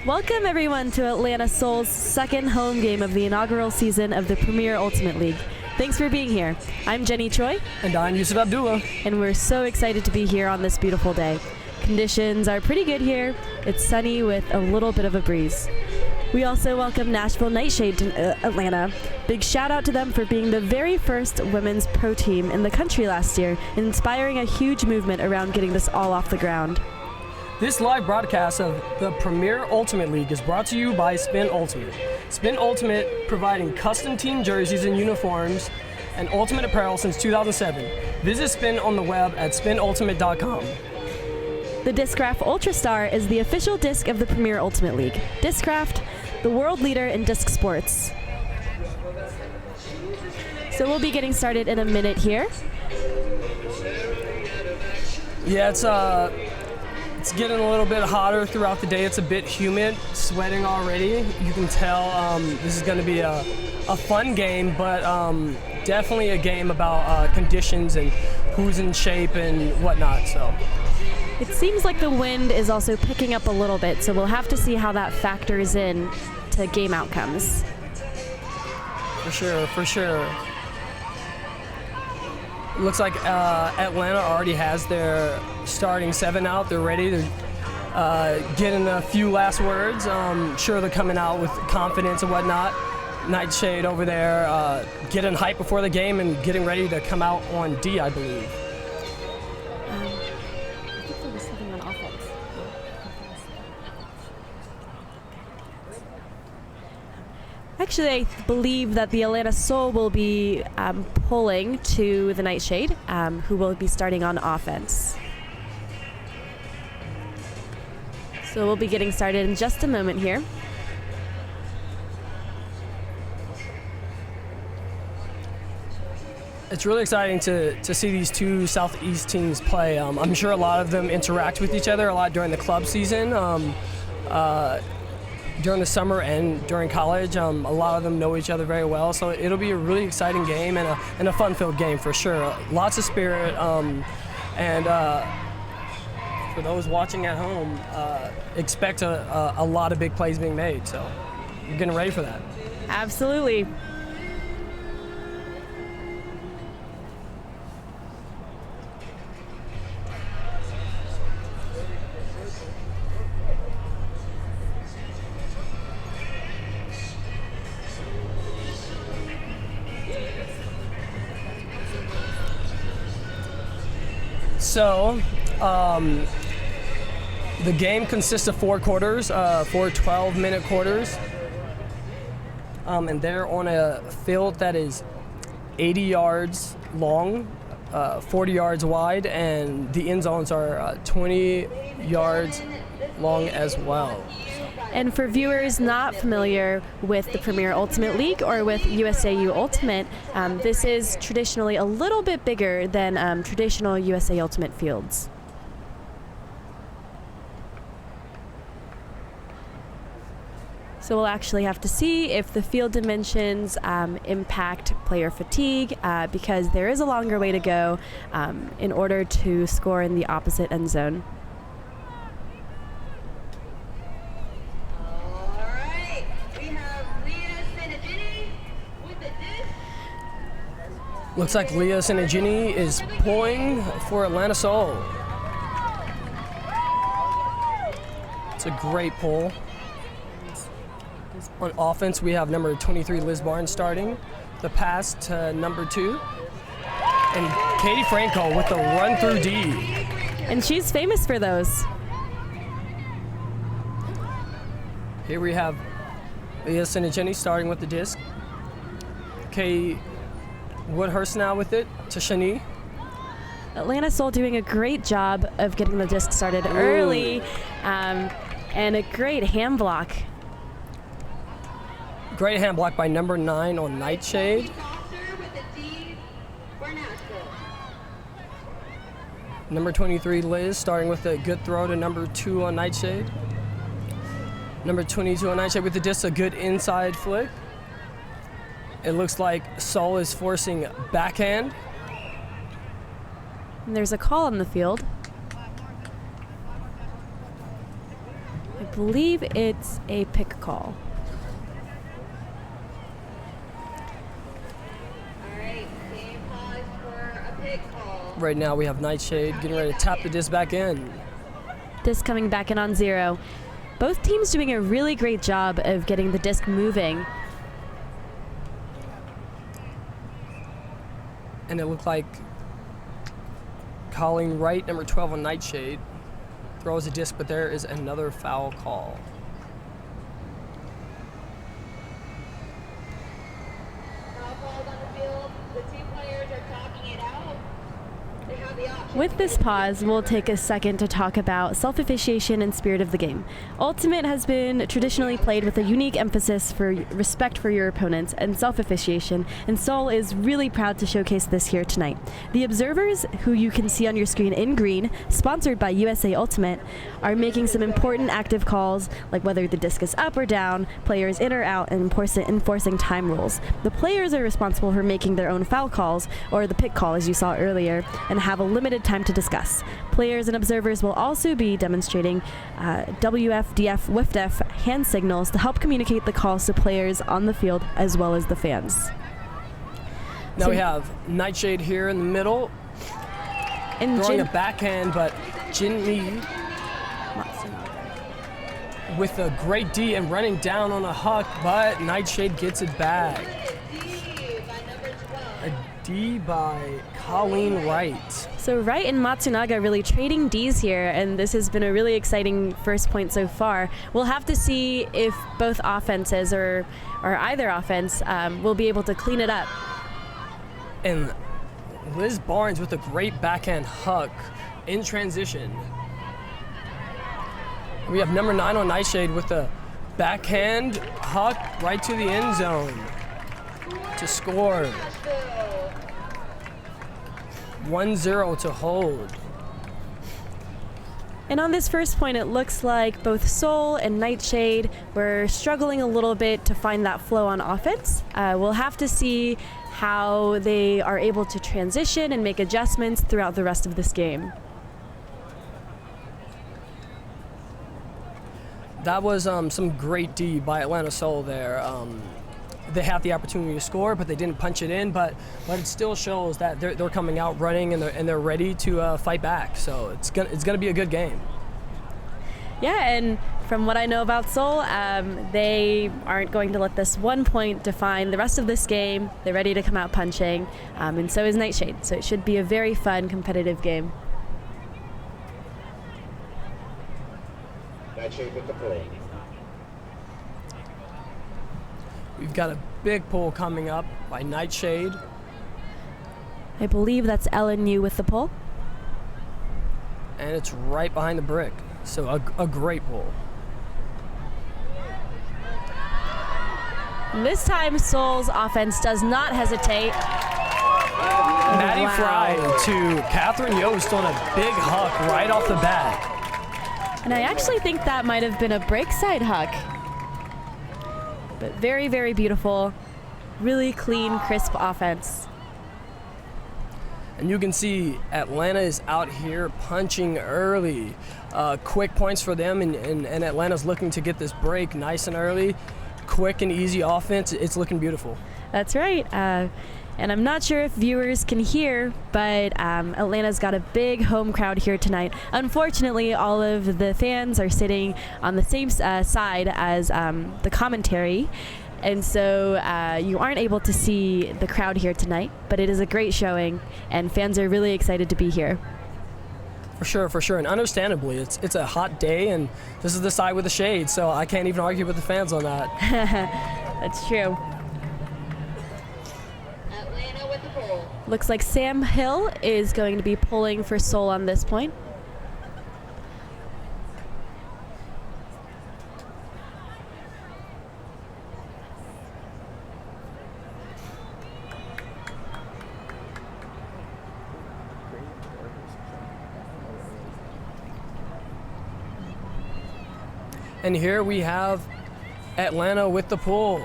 Welcome everyone to Atlanta Soul's second home game of the inaugural season of the Premier Ultimate League. Thanks for being here. I'm Jenny Choi. And I'm Yusuf Abdullah. And we're so excited to be here on this beautiful day. Conditions are pretty good here. It's sunny with a little bit of a breeze. We also welcome Nashville NightShade to Atlanta. Big shout out to them for being the very first women's pro team in the country last year, inspiring a huge movement around getting this all off the ground. This live broadcast of the Premier Ultimate League is brought to you by Spin Ultimate. Spin Ultimate providing custom team jerseys and uniforms and ultimate apparel since 2007. Visit Spin on the web at spinultimate.com. The Discraft Ultrastar is the official disc of the Premier Ultimate League. Discraft, the world leader in disc sports. So we'll be getting started in a minute here. Yeah, it's getting a little bit hotter throughout the day. It's a bit humid, sweating already. You can tell this is going to be a fun game, but definitely a game about conditions and who's in shape and whatnot. So. It seems like the wind is also picking up a little bit, so we'll have to see how that factors in to game outcomes. For sure. Looks like Atlanta already has their starting 7 out. They're ready to get in a few last words. Sure they're coming out with confidence and whatnot. Nightshade over there getting hype before the game and getting ready to come out on D, I believe. Actually, I believe that the Atlanta Soul will be pulling to the Nightshade, who will be starting on offense. So we'll be getting started in just a moment here. It's really exciting to see these two Southeast teams play. I'm sure a lot of them interact with each other a lot during the club season. During the summer and during college, a lot of them know each other very well, so it'll be a really exciting game and a fun-filled game for sure. Lots of spirit, and for those watching at home, expect a lot of big plays being made, so we're getting ready for that. Absolutely. So, the game consists of 4 quarters, 4 12-minute quarters, and they're on a field that is 80 yards long, 40 yards wide, and the end zones are 20 yards long as well. And for viewers not familiar with the Premier Ultimate League or with USAU Ultimate, this is traditionally a little bit bigger than traditional USA Ultimate fields. So we'll actually have to see if the field dimensions impact player fatigue because there is a longer way to go in order to score in the opposite end zone. Looks like Leah Sinagini is pulling for Atlanta Soul. It's a great pull. On offense, we have number 23, Liz Barnes, starting. The pass to number 2. And Katie Franco with the run through D. And she's famous for those. Here we have Leah Sinagini starting with the disc. Kay Woodhurst now with it to Shani. Atlanta Soul doing a great job of getting the disc started early, and a great hand block. Great hand block by number 9 on Nightshade. Number 23, Liz, starting with a good throw to number 2 on Nightshade. Number 22 on Nightshade with the disc, a good inside flick. It looks like Soul is forcing backhand. And there's a call on the field. I believe it's a pick call. Right now we have Nightshade getting ready to tap the disc back in. Disc coming back in on 0. Both teams doing a really great job of getting the disc moving. And it looked like calling right, number 12 on Nightshade, throws a disc, but there is another foul call. With this pause, we'll take a second to talk about self-officiation and spirit of the game. Ultimate has been traditionally played with a unique emphasis for respect for your opponents and self-officiation, and Seoul is really proud to showcase this here tonight. The observers, who you can see on your screen in green, sponsored by USA Ultimate, are making some important active calls, like whether the disc is up or down, players in or out, and enforcing time rules. The players are responsible for making their own foul calls, or the pick call as you saw earlier, and have a limited time to discuss. Players and observers will also be demonstrating WFDF, WFDF hand signals to help communicate the calls to players on the field as well as the fans. Now we have Nightshade here in the middle, and throwing a backhand, but Jin Lee with a great D and running down on a huck, but Nightshade gets it back. A D by Colleen Wright. So Wright and Matsunaga really trading Ds here, and this has been a really exciting first point so far. We'll have to see if both offenses or either offense will be able to clean it up. And Liz Barnes with a great backhand huck in transition. We have number 9 on Nightshade with a backhand huck right to the end zone to score. 1-0 to hold. And on this first point, it looks like both Seoul and Nightshade were struggling a little bit to find that flow on offense. We'll have to see how they are able to transition and make adjustments throughout the rest of this game. That was some great D by Atlanta Seoul there. They had the opportunity to score, but they didn't punch it in. But it still shows that they're coming out running and they're ready to fight back. So it's gonna be a good game. Yeah, and from what I know about Seoul, they aren't going to let this 1 point define the rest of this game. They're ready to come out punching, and so is Nightshade. So it should be a very fun, competitive game. Nightshade with the pull. We've got a big pull coming up by Nightshade. I believe that's LNU with the pull. And it's right behind the brick. So a great pull. And this time, Seoul's offense does not hesitate. Maddie Fry to Catherine Yost on a big huck right off the bat. And I actually think that might have been a break side huck. But very, very beautiful. Really clean, crisp offense. And you can see Atlanta is out here punching early. Quick points for them, and Atlanta's looking to get this break nice and early. Quick and easy offense. It's looking beautiful. That's right. And I'm not sure if viewers can hear, but Atlanta's got a big home crowd here tonight. Unfortunately, all of the fans are sitting on the same side as the commentary, and so you aren't able to see the crowd here tonight, but it is a great showing, and fans are really excited to be here. For sure, and understandably, it's a hot day, and this is the side with the shade, so I can't even argue with the fans on that. That's true. Looks like Sam Hill is going to be pulling for Seoul on this point. And here we have Atlanta with the pull.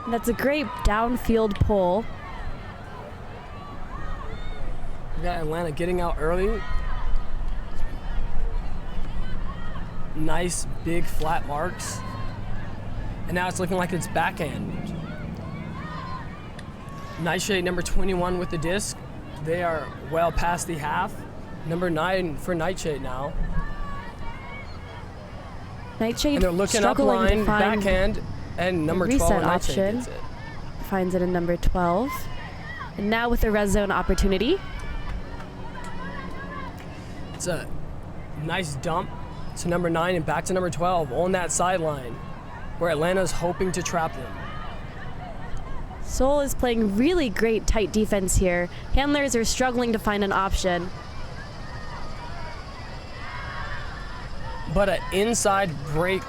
That's a great downfield pull. We got Atlanta getting out early. nice big flat marks. And now it's looking like it's backhand. Nightshade number 21 with the disc. They are well past the half. Number 9 for Nightshade now. Nightshade And they're looking up struggling line, to find backhand, and number 12 reset Nightshade option. gets it. Finds it in number 12. And now with the res zone opportunity. It's a nice dump to number 9 and back to number 12 on that sideline where Atlanta's hoping to trap them. Seoul is playing really great tight defense here. Handlers are struggling to find an option. But an inside break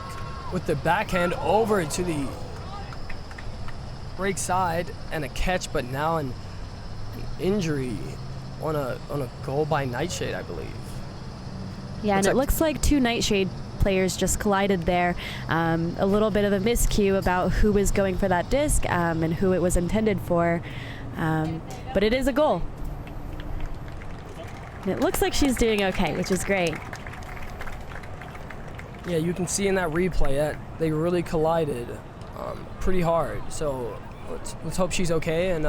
with the backhand over to the break side and a catch, but now an injury on a goal by Nightshade, I believe. Yeah, and it looks like 2 Nightshade players just collided there. A little bit of a miscue about who was going for that disc and who it was intended for. But it is a goal. And it looks like she's doing okay, which is great. Yeah, you can see in that replay that they really collided pretty hard. So let's hope she's okay and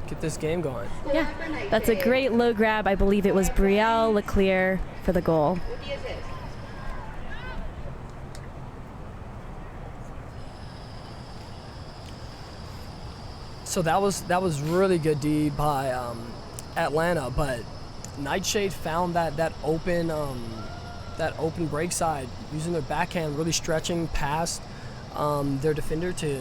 get this game going. Yeah, that's a great low grab. I believe it was Brielle Leclerc for the goal. So that was really good D by Atlanta, but Nightshade found that open break side using their backhand, really stretching past their defender to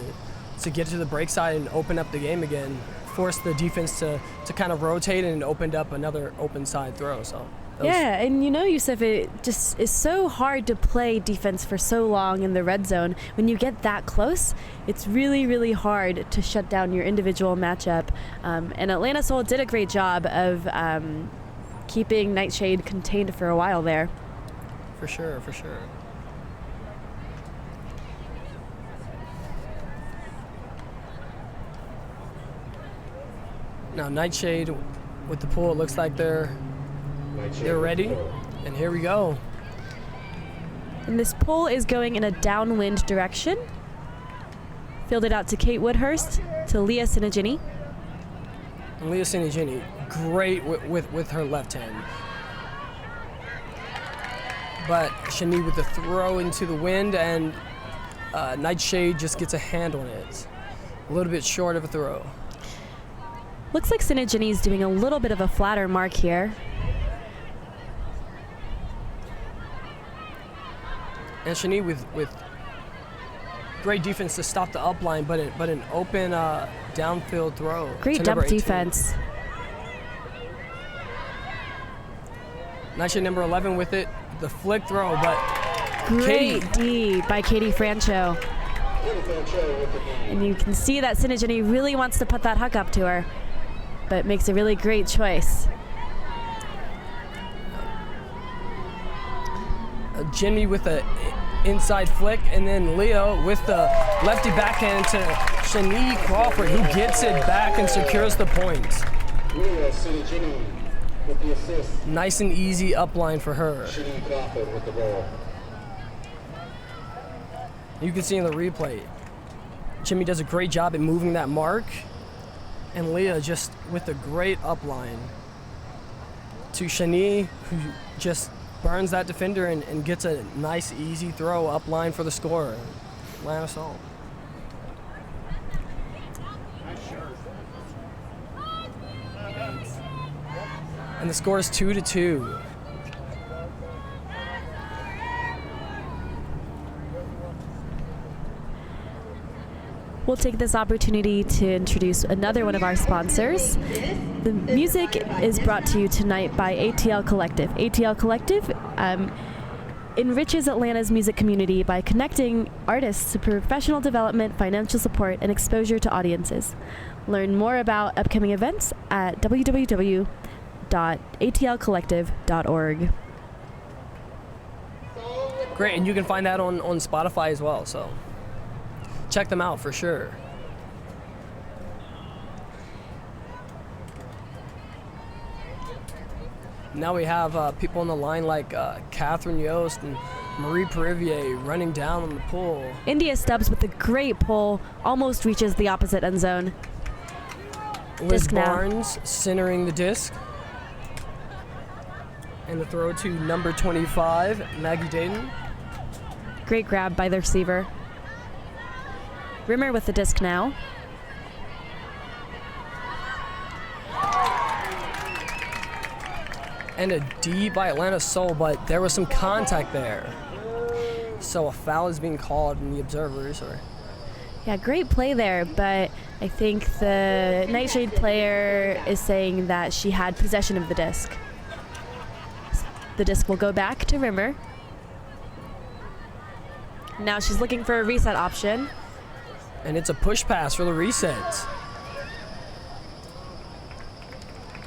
get to the break side and open up the game again. Forced the defense to kind of rotate and opened up another open side throw. So yeah, and you know, Yusuf, it just is so hard to play defense for so long in the red zone. When you get that close, it's really, really hard to shut down your individual matchup. And Atlanta Seoul did a great job of keeping Nightshade contained for a while there. For sure, for sure. Now Nightshade with the pull, it looks like they're ready, and here we go. And this pull is going in a downwind direction. Fielded out to Kate Woodhurst, to Leah Sinigini. And Leah Sinigini, great with her left hand. But Shani with the throw into the wind, and Nightshade just gets a hand on it. A little bit short of a throw. Looks like Sinigini's doing a little bit of a flatter mark here. And Shani with great defense to stop the upline, but an open downfield throw. Great dump defense. Nightshade number 11 with it, the flick throw, but great D by Katie Francho. And you can see that Sinigini really wants to put that huck up to her, but makes a really great choice. Jimmy with the inside flick, and then Leo with the lefty backhand to Shani Crawford, who gets it back and secures the point. Nice and easy upline for her. You can see in the replay, Jimmy does a great job at moving that mark, and Leah just with a great upline to Shani, who just burns that defender and gets a nice easy throw up line for the score. Atlanta Seoul. And the score is 2-2. We'll take this opportunity to introduce another one of our sponsors. The music is brought to you tonight by ATL Collective. ATL Collective enriches Atlanta's music community by connecting artists to professional development, financial support, and exposure to audiences. Learn more about upcoming events at www.atlcollective.org. Great, and you can find that on Spotify as well, so check them out for sure. Now we have people on the line like Catherine Yost and Marie Perivier running down on the pull. India Stubbs with a great pull, almost reaches the opposite end zone. Liz Disc now. Barnes centering the disc. And the throw to number 25, Maggie Dayton. Great grab by the receiver. Rimmer with the disc now. And a D by Atlanta Soul, but there was some contact there. So a foul is being called in the observers. Yeah, great play there, but I think the Nightshade player is saying that she had possession of the disc. The disc will go back to Rimmer. Now she's looking for a reset option. And it's a push pass for the reset.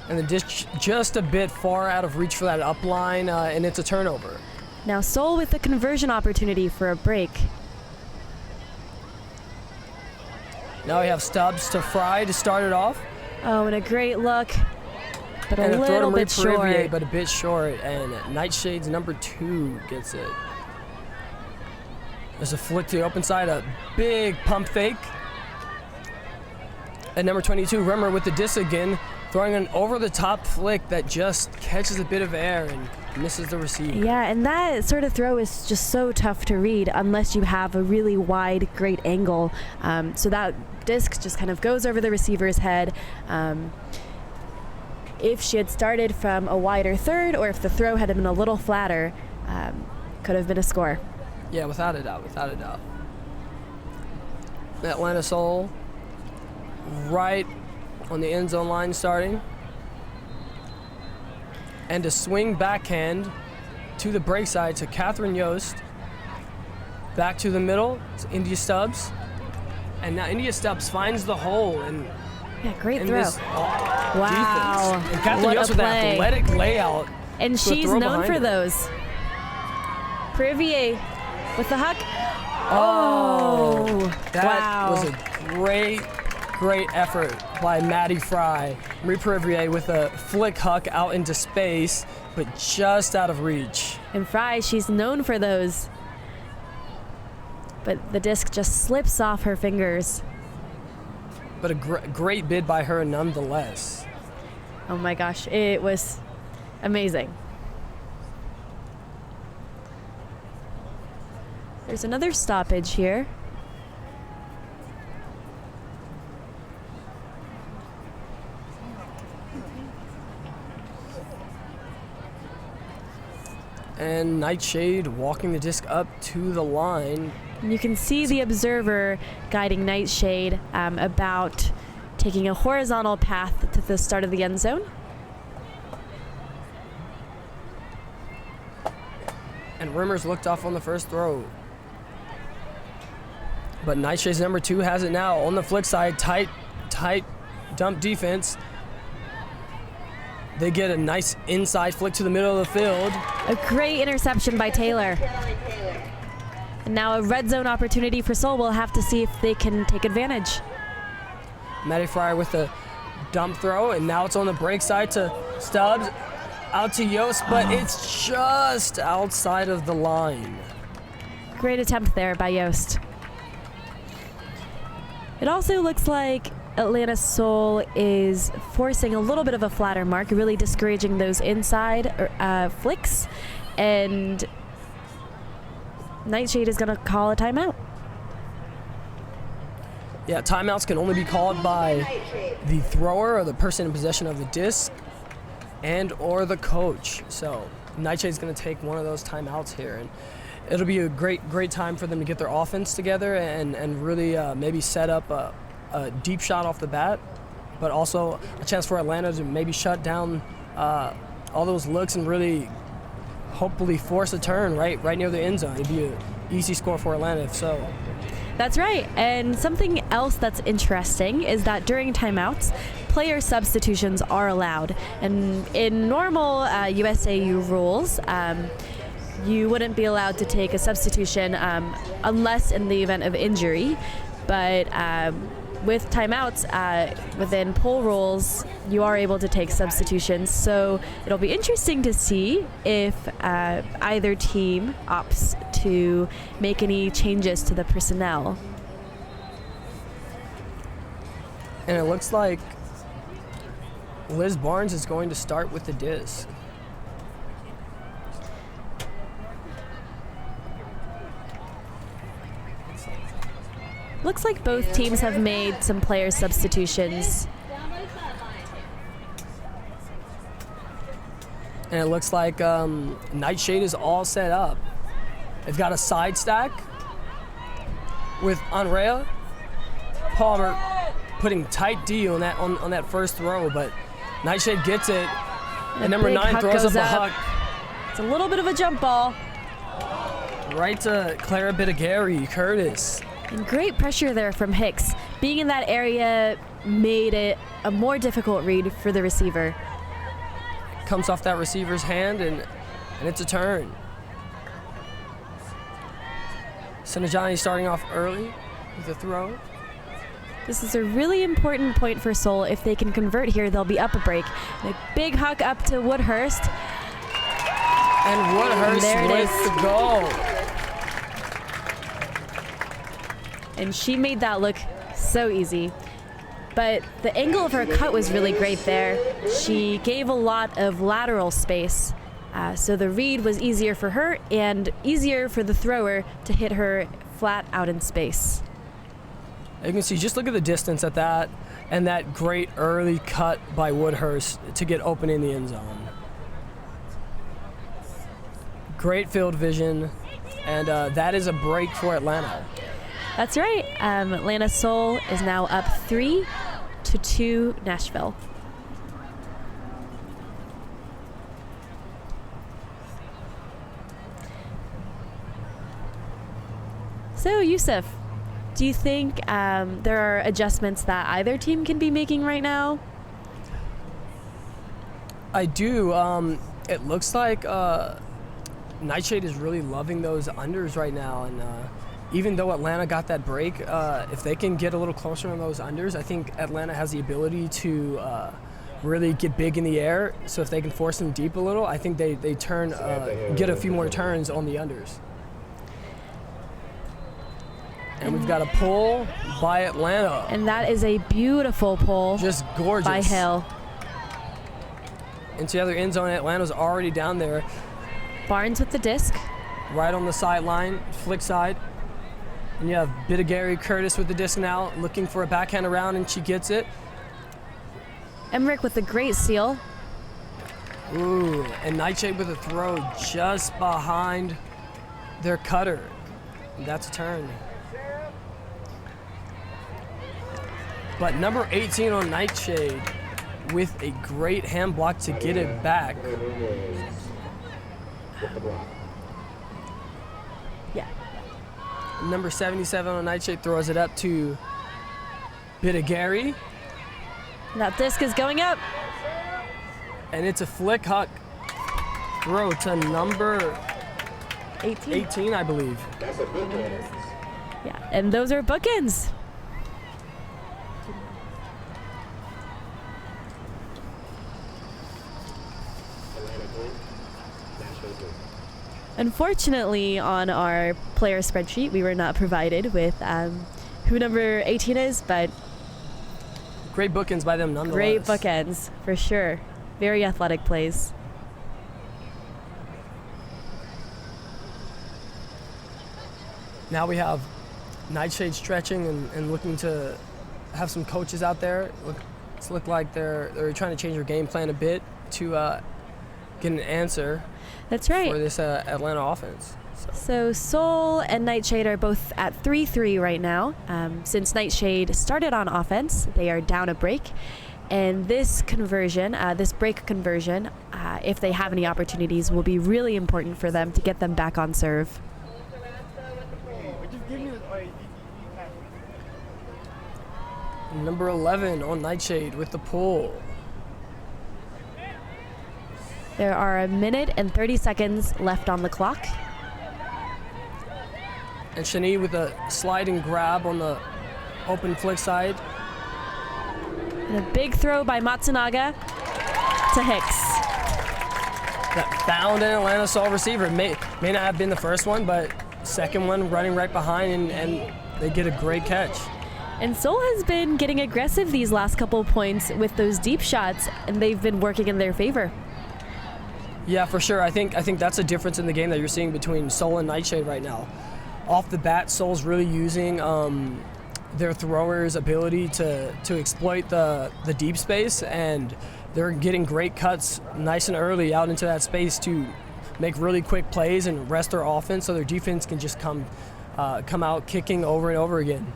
And the disc just a bit far out of reach for that up line, and it's a turnover. Now Soul with the conversion opportunity for a break. Now we have Stubbs to Fry to start it off. Oh, and a great look, but And a a throw to little Marie bit Perivier, short. but a bit short. And Nightshade's number 2 gets it. There's a flick to the open side, a big pump fake. And number 22, Rimmer with the disc again, throwing an over-the-top flick that just catches a bit of air and misses the receiver. Yeah, and that sort of throw is just so tough to read unless you have a really wide, great angle. So that disc just kind of goes over the receiver's head. If she had started from a wider third, or if the throw had been a little flatter, could have been a score. Yeah, without a doubt, without a doubt. Atlanta Soul right on the end zone line starting. And a swing backhand to the break side to Catherine Yost. Back to the middle, it's India Stubbs. And now India Stubbs finds the hole and Yeah, great in throw. this Wow. defense. And Catherine What a Yost with that play. athletic layout. And to a she's throw known behind for her. those. Perivier with the huck. Oh, that wow. was a great effort by Maddie Fry. Marie Perivier with a flick huck out into space, but just out of reach. And Fry, she's known for those. But the disc just slips off her fingers. But a great bid by her nonetheless. Oh my gosh, it was amazing. There's another stoppage here. And Nightshade walking the disc up to the line. And you can see the observer guiding Nightshade about taking a horizontal path to the start of the end zone. And Rimmer's looked off on the first throw. But Nightshade's number 2 has it now on the flick side. Tight dump defense. They get a nice inside flick to the middle of the field. A great interception by Taylor. And now a red zone opportunity for Seoul. We'll have to see if they can take advantage. Maddie Fryer with the dump throw, and now it's on the break side to Stubbs. Out to Yost, but it's just outside of the line. Great attempt there by Yost. It also looks like Atlanta Soul is forcing a little bit of a flatter mark, really discouraging those inside flicks, and Nightshade is going to call a timeout. Yeah, timeouts can only be called by the thrower or the person in possession of the disc and or the coach. So Nightshade's going to take one of those timeouts here, and it'll be a great time for them to get their offense together and really maybe set up a deep shot off the bat, but also a chance for Atlanta to maybe shut down all those looks and really hopefully force a turn right near the end zone. It'd be an easy score for Atlanta if so. That's right. And something else that's interesting is that during timeouts, player substitutions are allowed. And in normal USAU rules, you wouldn't be allowed to take a substitution unless in the event of injury. But with timeouts within poll rules, you are able to take substitutions. So it'll be interesting to see if either team opts to make any changes to the personnel. And it looks like Liz Barnes is going to start with the disc. Looks like both teams have made some player substitutions. And it looks like Nightshade is all set up. They've got a side stack with Andrea Palmer putting tight D on that first throw, but Nightshade gets it. And number 9 throws up a huck. It's a little bit of a jump ball. Right to Clara Bidigari Curtis. And great pressure there from Hicks. Being in that area made it a more difficult read for the receiver. Comes off that receiver's hand, and it's a turn. Sinajani starting off early with a throw. This is a really important point for Seoul. If they can convert here, they'll be up a break. And a big huck up to Woodhurst. And Woodhurst with the goal. And she made that look so easy. But the angle of her cut was really great there. She gave a lot of lateral space. So the read was easier for her and easier for the thrower to hit her flat out in space. You can see, just look at the distance at that, and that great early cut by Woodhurst to get open in the end zone. Great field vision, and that is a break for Atlanta. That's right. Atlanta Soul is now up 3-2 Nashville. So, Yusuf, do you think there are adjustments that either team can be making right now? I do. It looks like Nightshade is really loving those unders right now, and even though Atlanta got that break, if they can get a little closer on those unders, I think Atlanta has the ability to really get big in the air. So if they can force them deep a little, I think they turn get a few more turns on the unders. And we've got a pull by Atlanta. And that is a beautiful pull. Just gorgeous. By Hill. Into the other end zone. Atlanta's already down there. Barnes with the disc. Right on the sideline, flick side. And you have Bidigari Curtis with the disc now, looking for a backhand around, and she gets it. Emmerich with a great seal. Ooh, and Nightshade with a throw just behind their cutter. And that's a turn. But number 18 on Nightshade with a great hand block to get it back. Yeah. Number 77 on Nightshade throws it up to Bidigari. That disc is going up. And it's a flick huck throw to number 18, I believe. Yeah, and those are bookends. Unfortunately, on our player spreadsheet, we were not provided with who number 18 is, but great bookends by them nonetheless. Great bookends, for sure. Very athletic plays. Now we have Nightshade stretching and looking to have some coaches out there. It's looked like they're trying to change their game plan a bit to get an answer. That's right. For this Atlanta offense. So Seoul and Nightshade are both at 3-3 right now. Since Nightshade started on offense, they are down a break. And this conversion, this break conversion, if they have any opportunities, will be really important for them to get them back on serve. Number 11 on Nightshade with the pull. There are 1 minute and 30 seconds left on the clock. And Shani with a sliding grab on the open flick side And a big throw by Matsunaga to Hicks. That found an Atlanta Soul receiver. May not have been the first one, but second one running right behind, and they get a great catch. And Seoul has been getting aggressive these last couple points with those deep shots, and they've been working in their favor. Yeah, for sure. I think that's a difference in the game that you're seeing between Seoul and Nightshade right now. Off the bat, Seoul's really using their throwers' ability to exploit the deep space, and they're getting great cuts nice and early out into that space to make really quick plays and rest their offense so their defense can just come out kicking over and over again.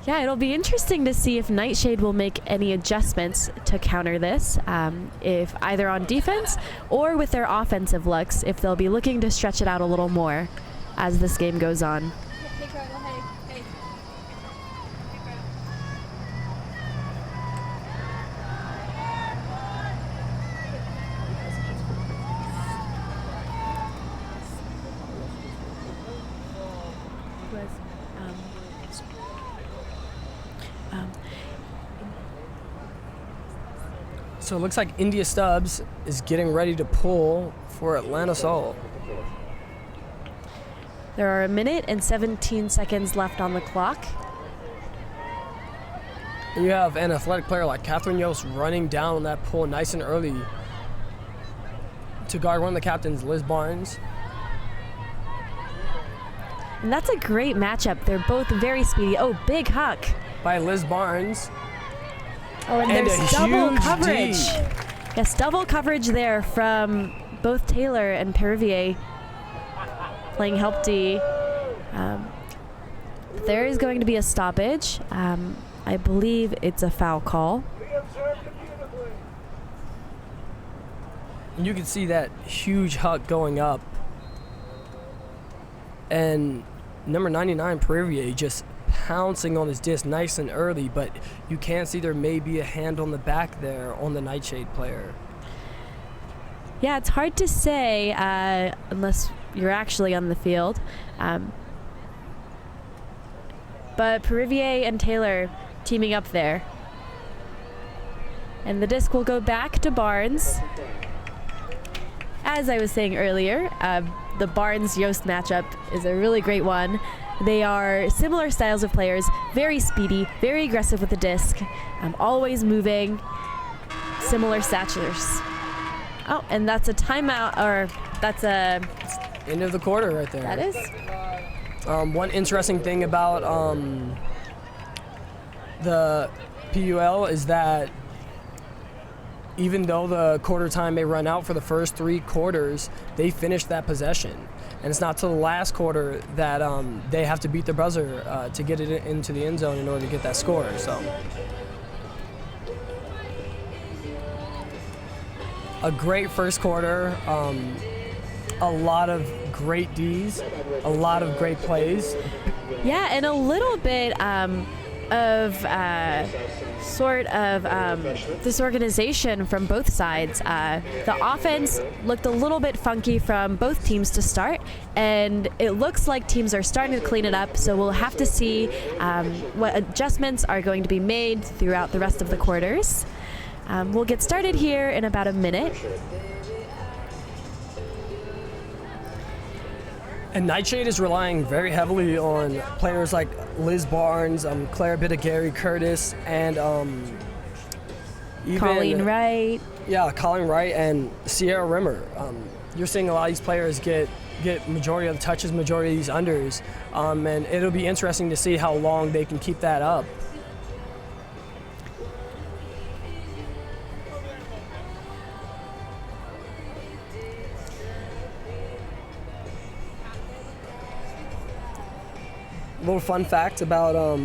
Yeah, it'll be interesting to see if Nightshade will make any adjustments to counter this, if either on defense or with their offensive looks, if they'll be looking to stretch it out a little more as this game goes on. So it looks like India Stubbs is getting ready to pull for Atlanta Soul. There are 1 minute and 17 seconds left on the clock. And you have an athletic player like Catherine Yost running down on that pull nice and early to guard one of the captains, Liz Barnes. And that's a great matchup. They're both very speedy. Oh, big huck by Liz Barnes. Oh, and there's double coverage. D. Yes, double coverage there from both Taylor and Perivier playing help D. There is going to be a stoppage. I believe it's a foul call. And you can see that huge huck going up. And number 99, Perivier, just pouncing on his disc nice and early, but you can see there may be a hand on the back there on the Nightshade player. Yeah, it's hard to say unless you're actually on the field. But Perivier and Taylor teaming up there. And the disc will go back to Barnes. As I was saying earlier, the Barnes-Yost matchup is a really great one. They are similar styles of players, very speedy, very aggressive with the disc, always moving, similar statures. Oh, and that's a timeout, or that's a... End of the quarter right there. That is. One interesting thing about the PUL is that even though the quarter time may run out for the first 3 quarters, they finish that possession. And it's not till the last quarter that they have to beat the buzzer to get it into the end zone in order to get that score. So, a great first quarter, a lot of great Ds, a lot of great plays. Yeah, and a little bit of disorganization from both sides. The offense looked a little bit funky from both teams to start, and it looks like teams are starting to clean it up, so we'll have to see what adjustments are going to be made throughout the rest of the quarters. We'll get started here in about a minute. And Nightshade is relying very heavily on players like Liz Barnes, Claire Bitta-Gary Curtis, and even Colleen Wright. Yeah, Colleen Wright and Sierra Rimmer. You're seeing a lot of these players get majority of the touches, majority of these unders, and it'll be interesting to see how long they can keep that up. Little fun fact about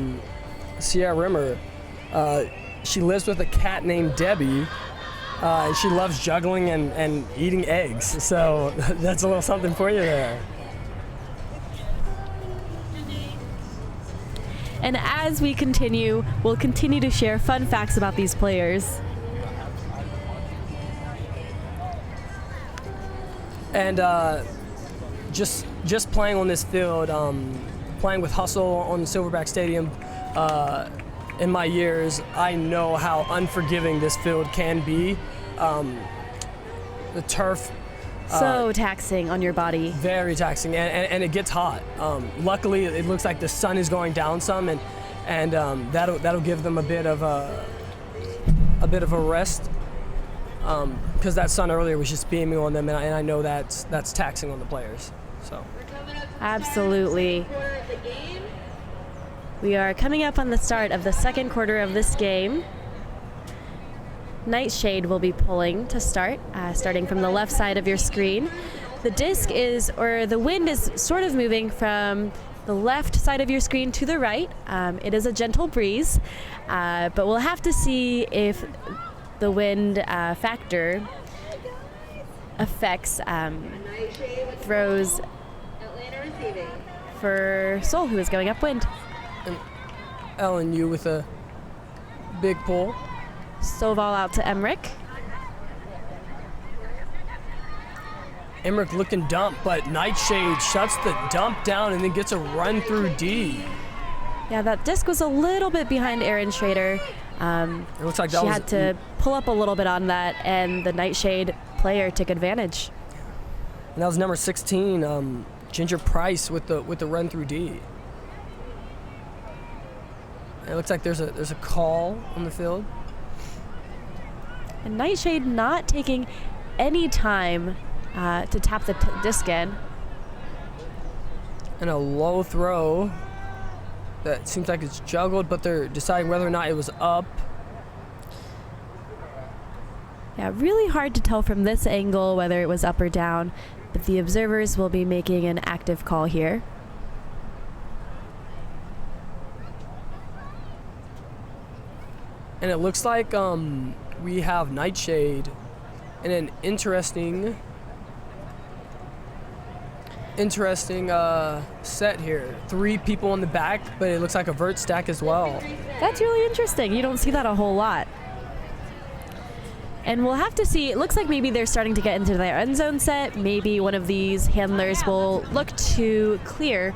Sierra Rimmer, she lives with a cat named Debbie, and she loves juggling and eating eggs, so that's a little something for you there. And as we continue, we'll continue to share fun facts about these players. And just playing on this field, playing with Hustle on Silverback Stadium, in my years, I know how unforgiving this field can be. The turf, so taxing on your body. very taxing, and it gets hot. Luckily, it looks like the sun is going down some, and that'll give them a bit of a rest. Because that sun earlier was just beaming on them, and I know that's taxing on the players. So. Absolutely. We are coming up on the start of the second quarter of this game. NightShade will be pulling to start, starting from the left side of your screen. The disc is, or the wind is sort of moving from the left side of your screen to the right. It is a gentle breeze, but we'll have to see if the wind factor affects throws for Seoul, who is going upwind. And LNU with a big pull. Stovall out to Emmerich. Emmerich looking dump, but NightShade shuts the dump down and then gets a run through D. Yeah, that disc was a little bit behind Erin Schrader. It looks like that she had to pull up a little bit on that, and the NightShade player took advantage. And that was number 16, Ginger Price with the run through D. And it looks like there's a call on the field. And NightShade not taking any time to tap the disc in. And a low throw that seems like it's juggled, but they're deciding whether or not it was up. Yeah, really hard to tell from this angle whether it was up or down, but the observers will be making an active call here. And it looks like we have NightShade in an interesting set here. 3 people in the back, but it looks like a vert stack as well. That's really interesting. You don't see that a whole lot. And we'll have to see. It looks like maybe they're starting to get into their end zone set. Maybe one of these handlers will look to clear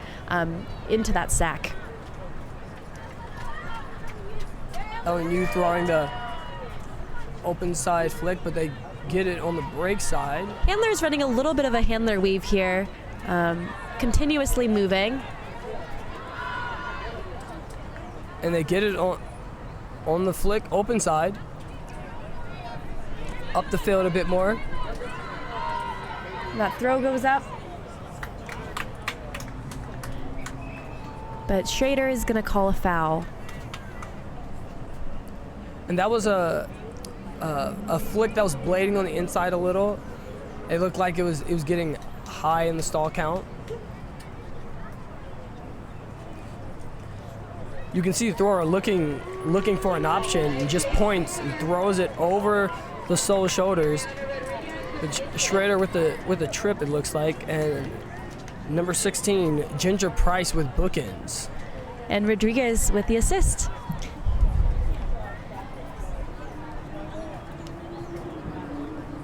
into that stack. LNU throwing the open side flick, but they get it on the break side. Handler's running a little bit of a handler weave here, continuously moving. And they get it on the flick, open side. Up the field a bit more. That throw goes up. But Schrader is going to call a foul. And that was a flick that was blading on the inside a little. It looked like it was getting high in the stall count. You can see the thrower looking for an option and just points and throws it over the Seoul shoulders. Schrader with the trip, it looks like, and number 16, Ginger Price with bookends. And Rodriguez with the assist.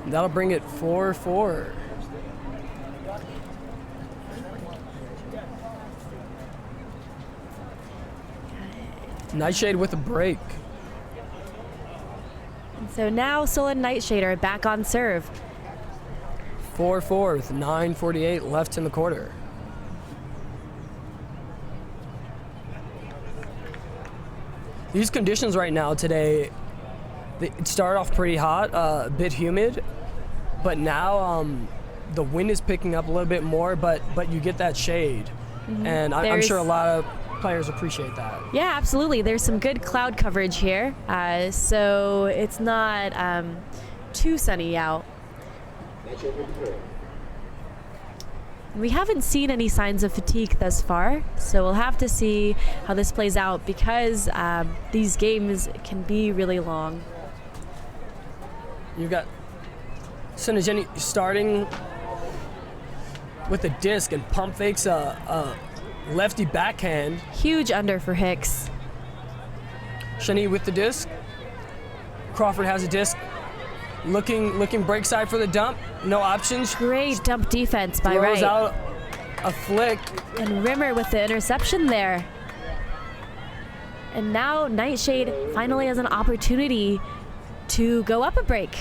That'll bring it 4-4. NightShade with a break. So now Seoul and NightShade are back on serve. 4-4 with 9:48 left in the quarter. These conditions right now today, they start off pretty hot, a bit humid, but now the wind is picking up a little bit more, but you get that shade. Mm-hmm. And I'm sure a lot of players appreciate that. Yeah, absolutely. There's some good cloud coverage here, so it's not too sunny out. We haven't seen any signs of fatigue thus far, so we'll have to see how this plays out because these games can be really long. You've got Senegeni starting with a disc and pump fakes a lefty backhand. Huge under for Hicks. Shani with the disc. Crawford has a disc. Looking break side for the dump. No options. Great dump defense by Wright. Throws out a flick. And Rimmer with the interception there. And now Nightshade finally has an opportunity to go up a break.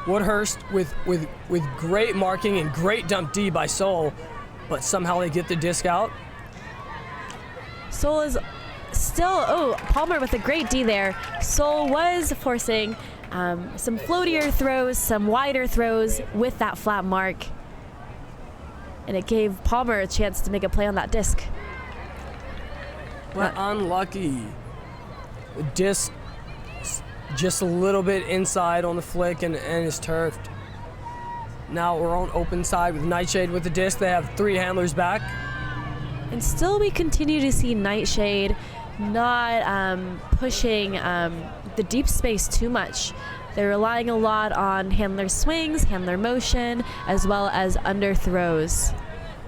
Woodhurst with great marking and great dump D by Soul, but somehow they get the disc out. Soul is still, Palmer with a great D there. Soul was forcing some floatier throws, some wider throws with that flat mark. And it gave Palmer a chance to make a play on that disc. But unlucky. The disc just a little bit inside on the flick and is turfed. Now we're on open side with Nightshade with the disc. They have 3 handlers back. And still we continue to see Nightshade not pushing the deep space too much. They're relying a lot on handler swings, handler motion, as well as under throws.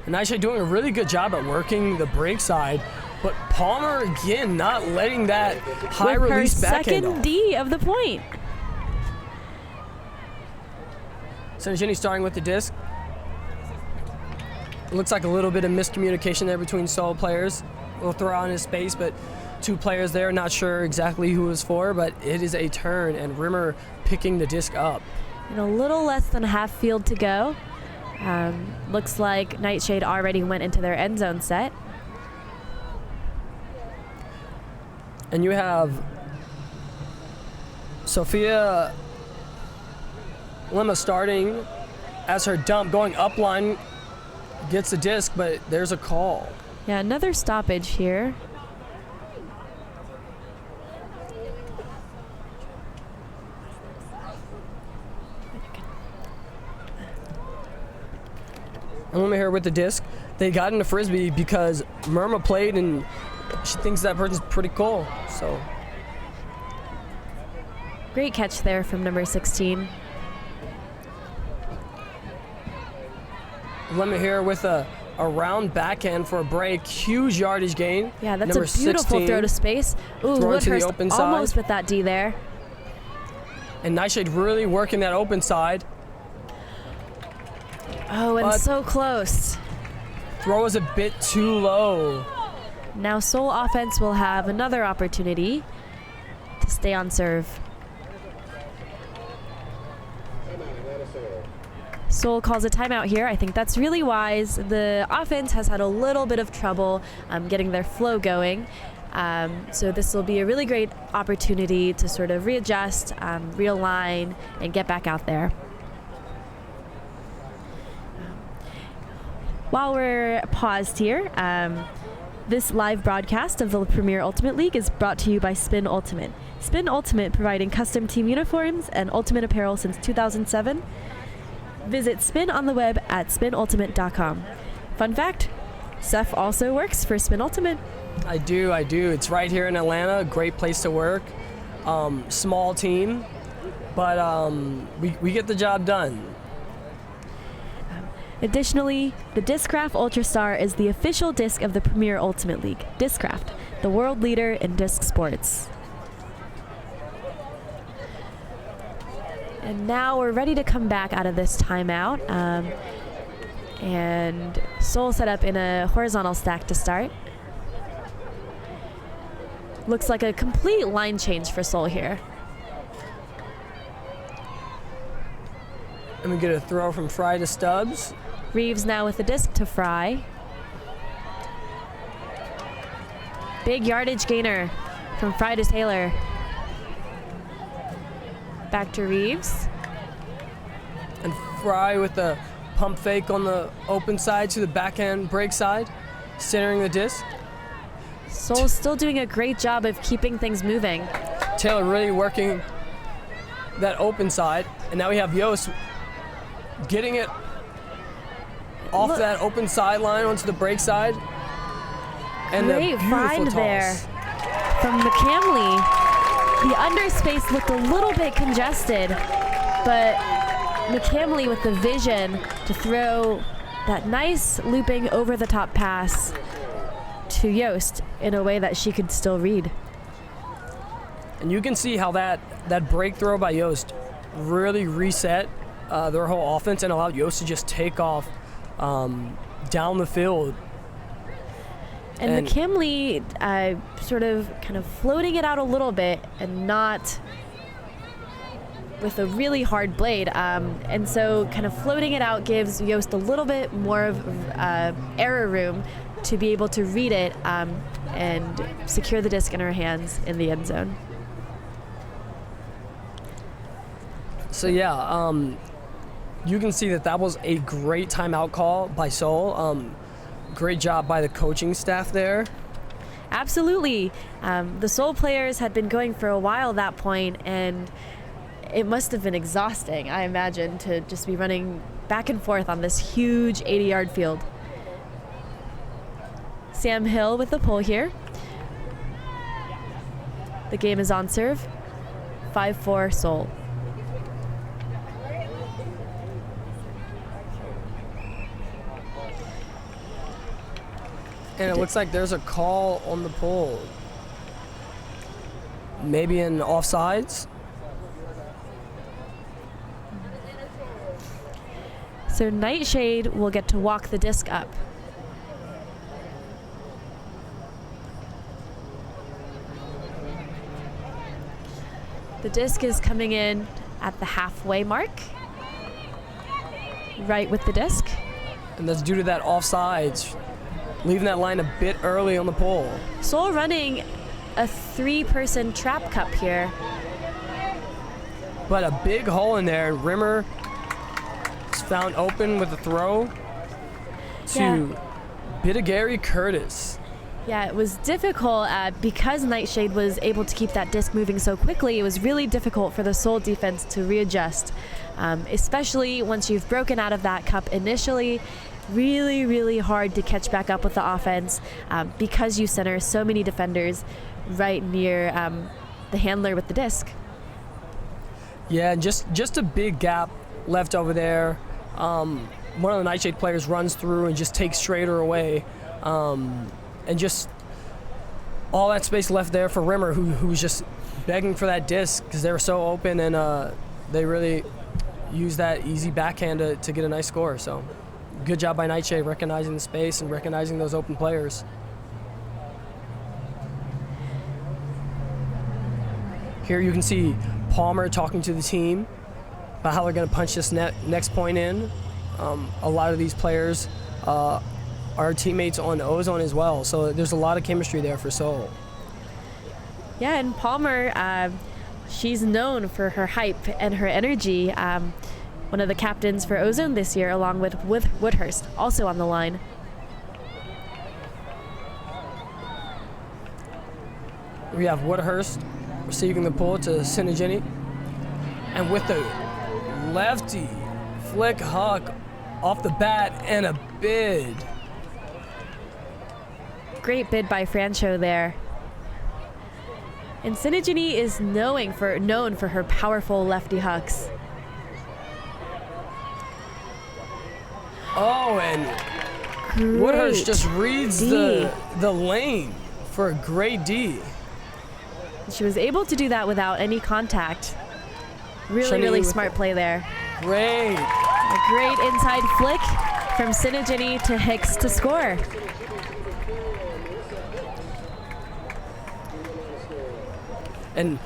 And Nightshade doing a really good job at working the break side, but Palmer again not letting that high with release her backhand second off. D of the point. Senegini starting with the disc. It looks like a little bit of miscommunication there between solo players. We'll throw out in his space, but 2 players there, not sure exactly who it was for, but it is a turn, and Rimmer picking the disc up. And a little less than half field to go. Looks like Nightshade already went into their end zone set. And you have Sophia Lima starting as her dump, going up line, gets the disc, but there's a call. Yeah, another stoppage here. And Lima here with the disc. They got into Frisbee because Myrma played and she thinks that person's pretty cool, so. Great catch there from number 16. Lima here with a round backhand for a break. Huge yardage gain. Yeah, that's number a beautiful 16, throw to space. Ooh, throwing to the Woodhurst open almost side. with that D there. And Nightshade really working that open side. Oh, and But so close. throw is a bit too low. Now Seoul offense will have another opportunity to stay on serve. Seoul calls a timeout here. I think that's really wise. The offense has had a little bit of trouble getting their flow going. So this will be a really great opportunity to sort of readjust, realign, and get back out there. While we're paused here, this live broadcast of the Premier Ultimate League is brought to you by Spin Ultimate. Spin Ultimate, providing custom team uniforms and ultimate apparel since 2007. Visit Spin on the web at spinultimate.com. Fun fact, Seth also works for Spin Ultimate. I do. It's right here in Atlanta. Great place to work. Small team, but we get the job done. Additionally, the Discraft Ultrastar is the official disc of the Premier Ultimate League. Discraft, the world leader in disc sports. And now we're ready to come back out of this timeout. And Seoul set up in a horizontal stack to start. Looks like a complete line change for Seoul here. And we get a throw from Fry to Stubbs. Reeves now with the disc to Fry. Big yardage gainer from Fry to Taylor. Back to Reeves. And Fry with the pump fake on the open side to the backhand break side, centering the disc. Seoul's still doing a great job of keeping things moving. Taylor really working that open side. And now we have Yost getting it off that open sideline onto the break side. And great find toss there from McCamley. The underspace looked a little bit congested, but McCamley with the vision to throw that nice looping over the top pass to Yost in a way that she could still read. And you can see how that break throw by Yost really reset their whole offense and allowed Yost to just take off down the field. And McKinley sort of kind of floating it out a little bit and not with a really hard blade. And so kind of floating it out gives Yost a little bit more of error room to be able to read it and secure the disc in her hands in the end zone. So yeah, you can see that was a great timeout call by Seoul. Great job by the coaching staff there. Absolutely. The Seoul players had been going for a while at that point, and it must have been exhausting, I imagine, to just be running back and forth on this huge 80-yard field. Sam Hill with the pull here. The game is on serve. 5-4 Seoul. And it looks like there's a call on the pull. Maybe in offsides. So Nightshade will get to walk the disc up. The disc is coming in at the halfway mark. Right with the disc. And that's due to that offsides. Leaving that line a bit early on the pull. Seoul running a 3-person trap cup here. But a big hole in there. Rimmer is found open with a throw to Bidagary Curtis. Yeah, it was difficult because Nightshade was able to keep that disc moving so quickly. It was really difficult for the Seoul defense to readjust, especially once you've broken out of that cup initially. Really, really hard to catch back up with the offense because you center so many defenders right near the handler with the disc. Yeah, just a big gap left over there. One of the Nightshade players runs through and just takes Schrader away. And just all that space left there for Rimmer, who was just begging for that disc because they were so open, and they really used that easy backhand to get a nice score. So good job by Nightshade recognizing the space and recognizing those open players. Here you can see Palmer talking to the team about how they're going to punch this next point in. A lot of these players are teammates on Ozone as well, so there's a lot of chemistry there for Seoul. Yeah, and Palmer, she's known for her hype and her energy. One of the captains for Ozone this year, along with Woodhurst, also on the line. We have Woodhurst receiving the pull to Sinigini, and with the lefty flick huck off the bat and a bid. Great bid by Francho there. And Sinigini is known for her powerful lefty hucks. Oh, and Woodhurst just reads the lane for a great D. She was able to do that without any contact. Really smart play there. Great. A great inside flick from Sinigini to Hicks to score. And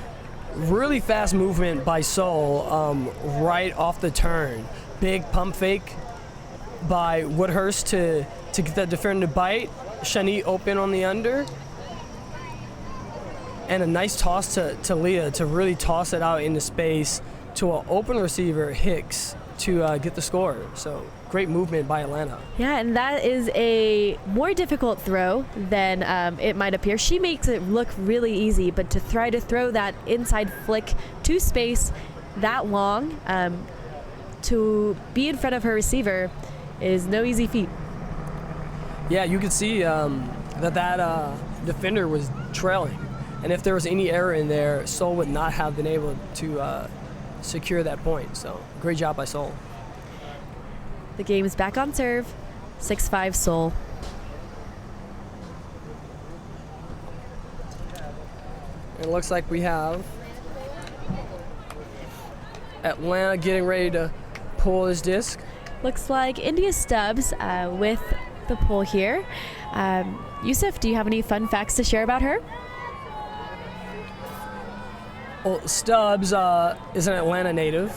really fast movement by Seoul right off the turn. Big pump fake by Woodhurst to get that defender to bite. Shani open on the under. And a nice toss to Leah to really toss it out into space to an open receiver, Hicks, to get the score. So great movement by Atlanta. Yeah, and that is a more difficult throw than it might appear. She makes it look really easy, but to try to throw that inside flick to space that long, to be in front of her receiver is no easy feat. Yeah, you could see that defender was trailing. And if there was any error in there, Seoul would not have been able to secure that point. So great job by Seoul. The game is back on serve. 6-5 Seoul. It looks like we have Atlanta getting ready to pull his disc. Looks like India Stubbs with the pool here. Yusuf, do you have any fun facts to share about her? Well, Stubbs is an Atlanta native,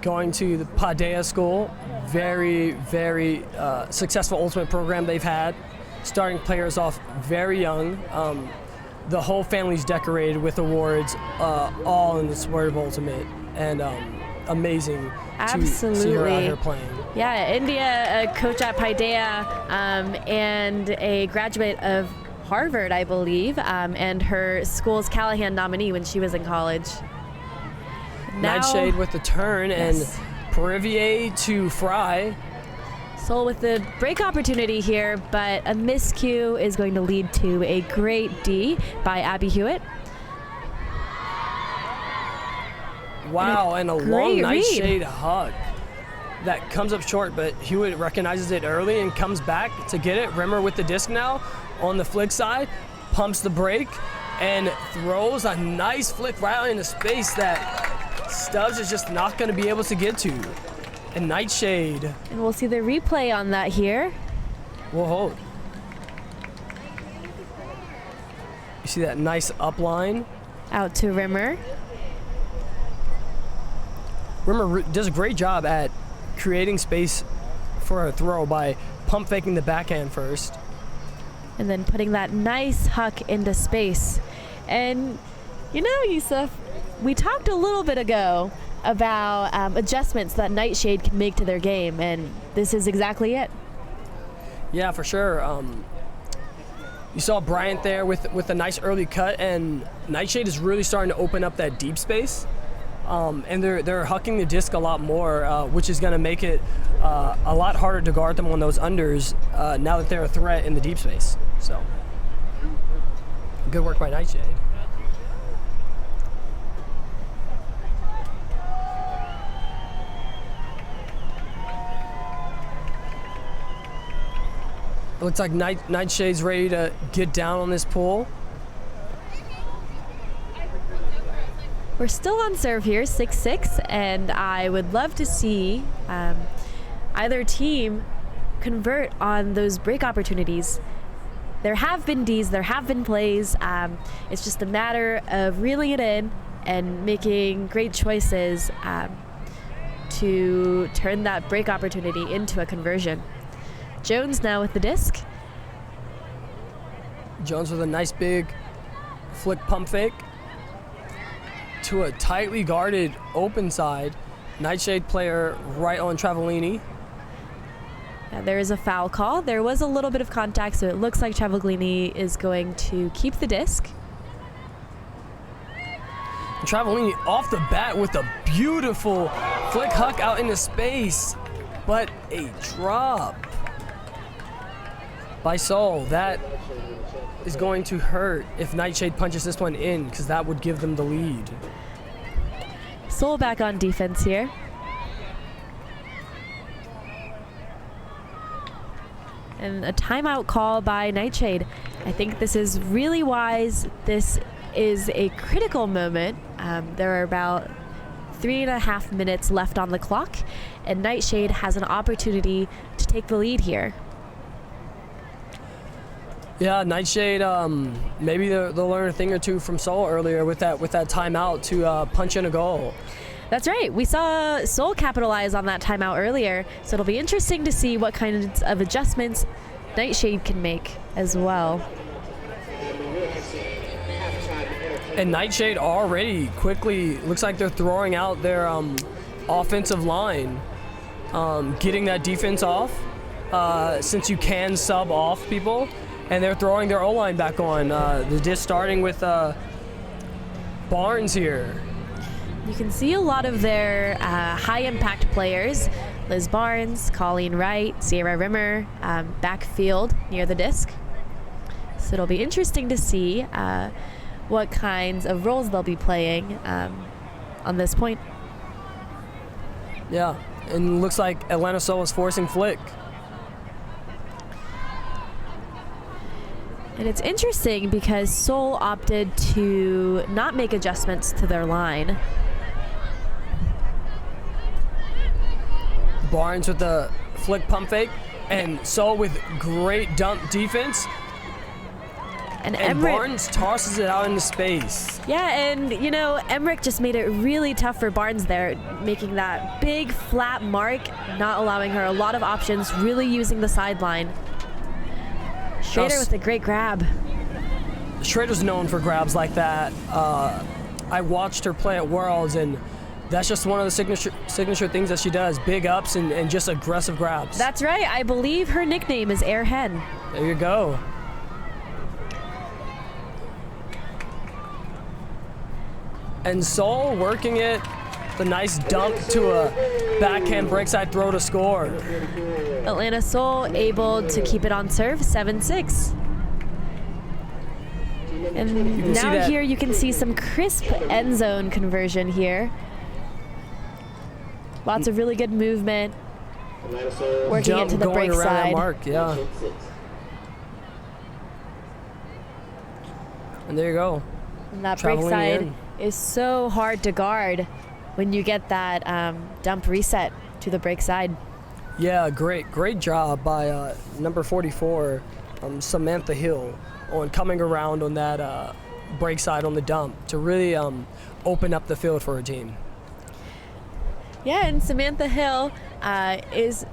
going to the Paideia School. Very, very successful ultimate program they've had, starting players off very young. The whole family's decorated with awards, all in the sport of ultimate, and amazing to see her out here playing. Yeah, India, a coach at Paideia, and a graduate of Harvard, I believe, and her school's Callahan nominee when she was in college. NightShade with the turn, yes. And Perivier to Fry. Sol with the break opportunity here, but a miscue is going to lead to a great D by Abby Hewitt. Wow, and a long NightShade read. hug that comes up short, but Hewitt recognizes it early and comes back to get it. Rimmer with the disc now on the flick side, pumps the break and throws a nice flick right into space that Stubbs is just not going to be able to get to. And NightShade. And we'll see the replay on that here. We'll hold. You see that nice up line? Out to Rimmer. Rimmer does a great job at creating space for a throw by pump faking the backhand first. And then putting that nice huck into space. And you know, Yusuf, we talked a little bit ago about adjustments that NightShade can make to their game, and this is exactly it. Yeah, for sure. You saw Bryant there with a nice early cut, and NightShade is really starting to open up that deep space. And they're hucking the disc a lot more, which is going to make it a lot harder to guard them on those unders now that they're a threat in the deep space. So, good work by NightShade. It looks like NightShade's ready to get down on this pool. We're still on serve here, 6-6, and I would love to see either team convert on those break opportunities. There have been Ds, there have been plays. It's just a matter of reeling it in and making great choices to turn that break opportunity into a conversion. Jones now with the disc. Jones with a nice big flick pump fake to a tightly guarded open side. NightShade player right on Travellini. There is a foul call. There was a little bit of contact, so it looks like Travellini is going to keep the disc. And Travellini off the bat with a beautiful flick huck out into space, but a drop by Sol. That is going to hurt if NightShade punches this one in, because that would give them the lead. Sol back on defense here. And a timeout call by NightShade. I think this is really wise. This is a critical moment. There are about 3.5 minutes left on the clock, and NightShade has an opportunity to take the lead here. Yeah, NightShade, maybe they'll learn a thing or two from Sol earlier with that timeout to punch in a goal. That's right. We saw Sol capitalize on that timeout earlier, so it'll be interesting to see what kinds of adjustments NightShade can make as well. And NightShade already quickly, looks like they're throwing out their offensive line, getting that defense off, since you can sub off people. And they're throwing their O-line back on. The disc starting with Barnes here. You can see a lot of their high-impact players. Liz Barnes, Colleen Wright, Sierra Rimmer, backfield near the disc. So it'll be interesting to see what kinds of roles they'll be playing on this point. Yeah, and looks like Atlanta Sol is forcing flick. And it's interesting because Sol opted to not make adjustments to their line. Barnes with the flick pump fake, And Sol with great dump defense. And Barnes tosses it out into space. Yeah, and you know, Emmerich just made it really tough for Barnes there, making that big flat mark, not allowing her a lot of options, really using the sideline. Schrader with a great grab. Schrader's known for grabs like that. I watched her play at Worlds, and that's just one of the signature things that she does, big ups and just aggressive grabs. That's right. I believe her nickname is Air Hen. There you go. And Sol working it, the nice dunk to a backhand breakside throw to score. Atlanta Sol able to keep it on serve, 7-6. And now here you can see some crisp end zone conversion here. Lots of really good movement. Working it to the break side. Mark, yeah. And there you go. And that break side is so hard to guard when you get that dump reset to the break side. Yeah, great job by number 44, Samantha Hill, on coming around on that break side on the dump to really open up the field for her team. Yeah, and Samantha Hill is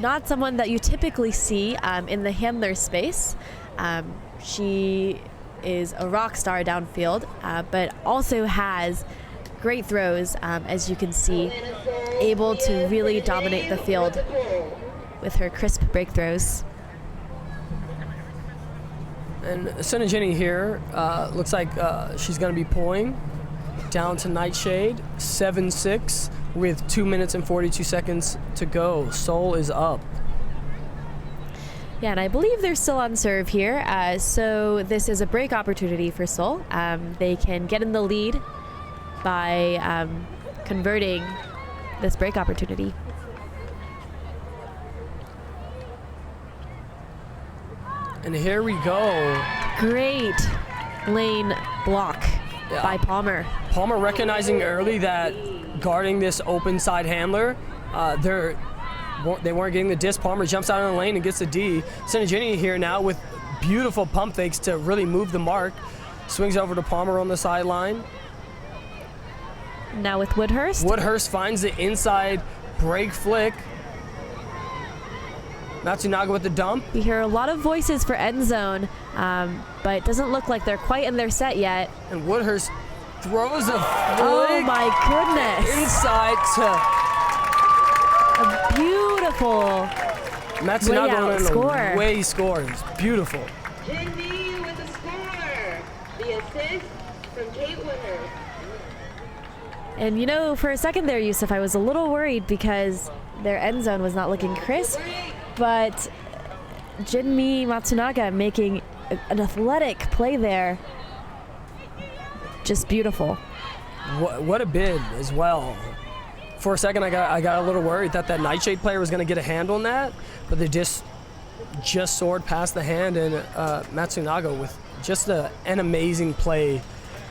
not someone that you typically see in the handler space. She is a rock star downfield, but also has great throws, as you can see, able to really dominate the field with her crisp break throws. And Senegini here looks like she's going to be pulling down to Nightshade, 7-6 with 2 minutes and 42 seconds to go. Sol is up. Yeah, and I believe they're still on serve here, so this is a break opportunity for Sol. They can get in the lead by converting this break opportunity. And here we go. Great lane block by Palmer. Palmer recognizing early that guarding this open side handler, they weren't getting the disc. Palmer jumps out of the lane and gets the D. Senegini here now with beautiful pump fakes to really move the mark. Swings over to Palmer on the sideline. Now with Woodhurst. Woodhurst finds the inside break flick. Matsunaga with the dump. We hear a lot of voices for end zone, but it doesn't look like they're quite in their set yet. And Woodhurst throws a flick. Oh my goodness. Inside to a beautiful Matsunaga score. Way scores. Beautiful. Jimmy with the score. The assist from Kate Woodhurst. And you know, for a second there, Yusuf, I was a little worried because their end zone was not looking crisp, but Jinmi Matsunaga making an athletic play there. Just beautiful. What a bid as well. For a second, I got a little worried that Nightshade player was going to get a hand on that, but they just soared past the hand, and Matsunaga with just an amazing play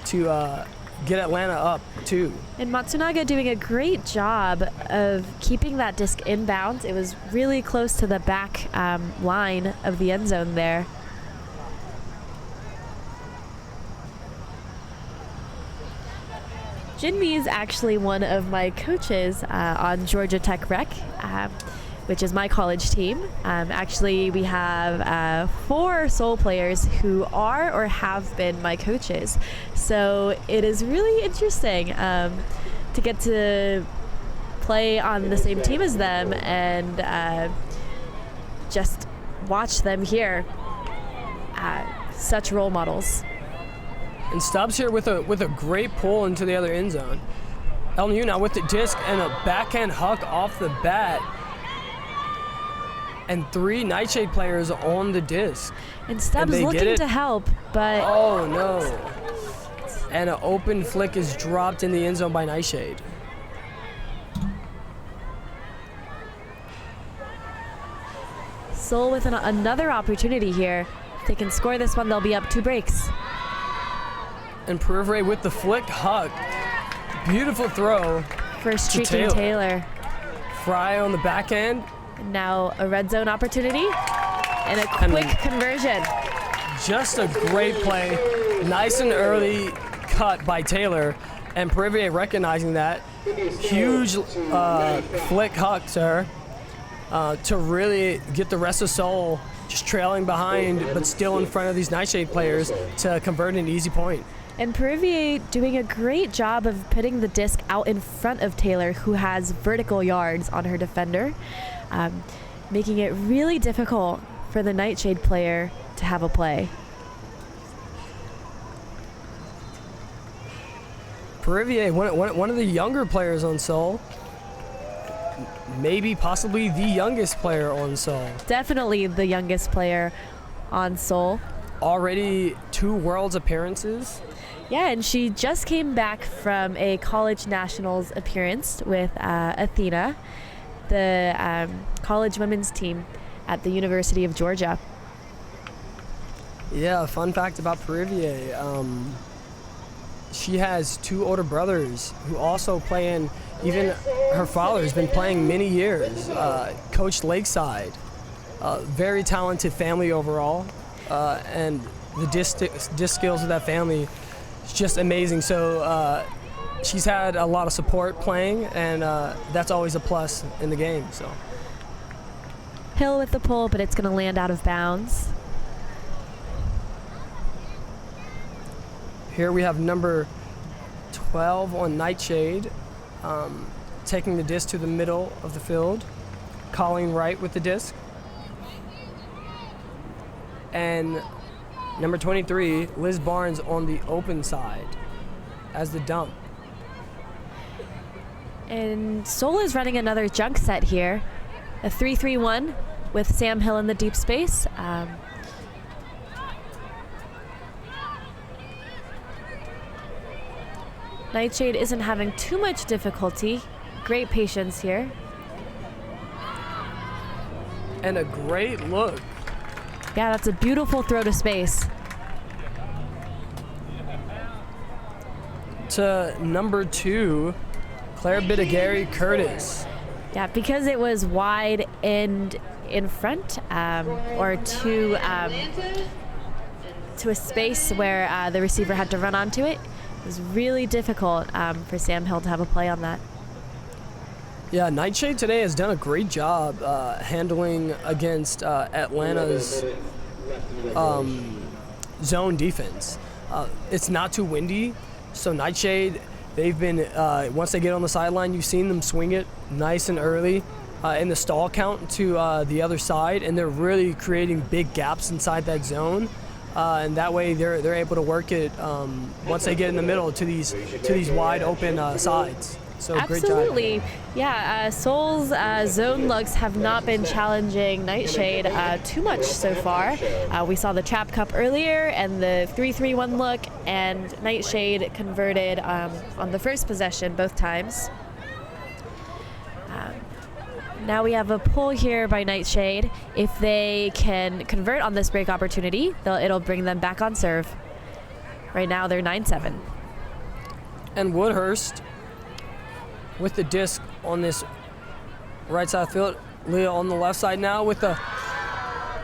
to get Atlanta up too. And Matsunaga doing a great job of keeping that disc inbounds. It was really close to the back line of the end zone there. Jinmi is actually one of my coaches on Georgia Tech Rec, which is my college team. Actually, we have 4 Sol players who are or have been my coaches. So it is really interesting to get to play on the same team as them and just watch them here. Such role models. And Stubbs here with a great pull into the other end zone. LNU now with the disc and a backhand huck off the bat. And 3 Nightshade players on the disc. And Stubbs looking to help, but... Oh, no. And an open flick is dropped in the end zone by Nightshade. Sol with another opportunity here. If they can score this one, they'll be up 2 breaks. And Perivere with the flick huck. Beautiful throw. For streaking Taylor. Fry on the back end. Now a red zone opportunity and a quick conversion. Just a great play. Nice and early cut by Taylor, and Perivier recognizing that. Huge flick huck to her to really get the rest of Seoul just trailing behind, but still in front of these Nightshade players to convert an easy point. And Perivier doing a great job of putting the disc out in front of Taylor, who has vertical yards on her defender, making it really difficult for the Nightshade player to have a play. Perivier, one of the younger players on Seoul, maybe possibly the youngest player on Seoul. Definitely the youngest player on Seoul. Already 2 Worlds appearances. Yeah, and she just came back from a college nationals appearance with Athena, the college women's team at the University of Georgia. Yeah, fun fact about Perivier. She has 2 older brothers who also play in, even her father has been playing many years, coached Lakeside. Very talented family overall, and the disc skills of that family is just amazing. So she's had a lot of support playing, and that's always a plus in the game. So Hill with the pull, but it's going to land out of bounds. Here we have number 12 on Nightshade, taking the disc to the middle of the field, calling right with the disc. And number 23, Liz Barnes on the open side as the dump. And Seoul is running another junk set here, a 3-3-1 with Sam Hill in the deep space. Nightshade isn't having too much difficulty. Great patience here. And a great look. Yeah, that's a beautiful throw to space. To number 2, Claire Bidigary Curtis. Yeah, because it was wide and in front, or to a space where the receiver had to run onto it. It was really difficult for Sam Hill to have a play on that. Yeah, Nightshade today has done a great job handling against Atlanta's zone defense. It's not too windy, so Nightshade, they've been, once they get on the sideline, you've seen them swing it nice and early in the stall count to the other side, and they're really creating big gaps inside that zone. And that way they're able to work it once they get in the middle to these wide open sides. So absolutely. Great job. Yeah, Seoul's zone looks have not been challenging Nightshade too much so far. We saw the trap cup earlier and the 3-3-1 look, and Nightshade converted on the first possession both times. Now we have a pull here by Nightshade. If they can convert on this break opportunity, it'll bring them back on serve. Right now they're 9-7. And Woodhurst with the disc on this right side of the field. Leah on the left side now with the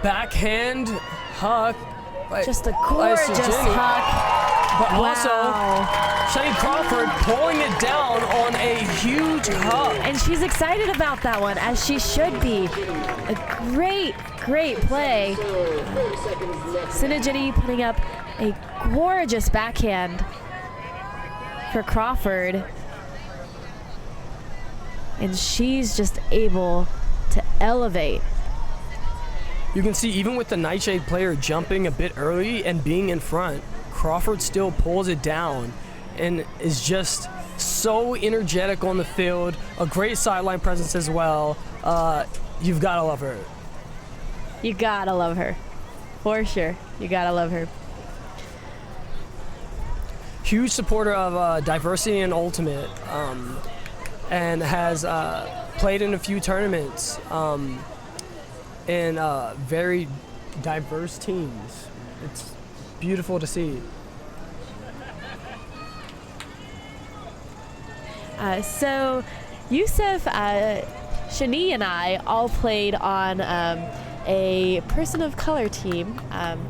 backhand huck. Just a gorgeous huck. But wow. Also, Shane Crawford pulling it down on a huge huck. And she's excited about that one, as she should be. A great play. Sinajity putting up a gorgeous backhand for Crawford. And she's just able to elevate. You can see even with the Nightshade player jumping a bit early and being in front, Crawford still pulls it down and is just so energetic on the field. A great sideline presence as well. You've got to love her. You got to love her. For sure. You got to love her. Huge supporter of diversity and ultimate, and has played in a few tournaments in very diverse teams. It's beautiful to see. So Yusuf Shani and I all played on a person of color team.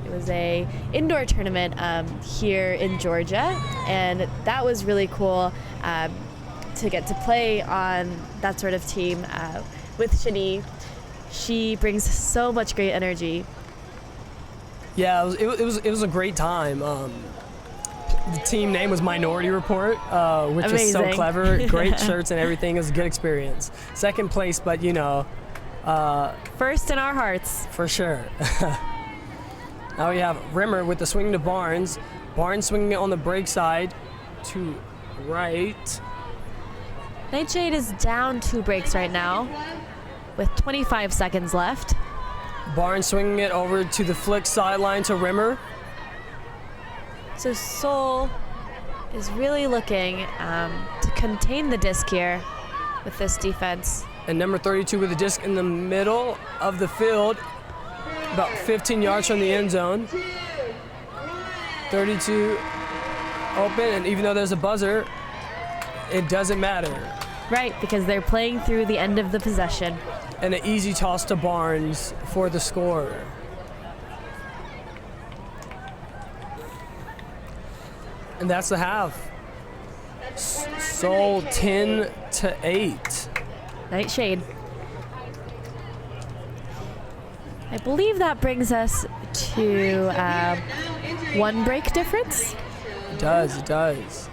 It was a indoor tournament here in Georgia, and that was really cool to get to play on that sort of team with Shani. She brings so much great energy. Yeah, it was a great time. The team name was Minority Report, which is so clever. Great shirts and everything. It was a good experience. Second place, but first in our hearts. For sure. Now we have Rimmer with the swing to Barnes. Barnes swinging it on the break side to right. NightShade is down 2 breaks right now with 25 seconds left. Barnes swinging it over to the flick sideline to Rimmer. So Seoul is really looking to contain the disc here with this defense. And number 32 with the disc in the middle of the field, about 15 yards from the end zone. 32 open, and even though there's a buzzer, it doesn't matter. Right, because they're playing through the end of the possession. And an easy toss to Barnes for the score. And that's the half. Seoul 10-8. NightShade. I believe that brings us to 1 break difference. It does.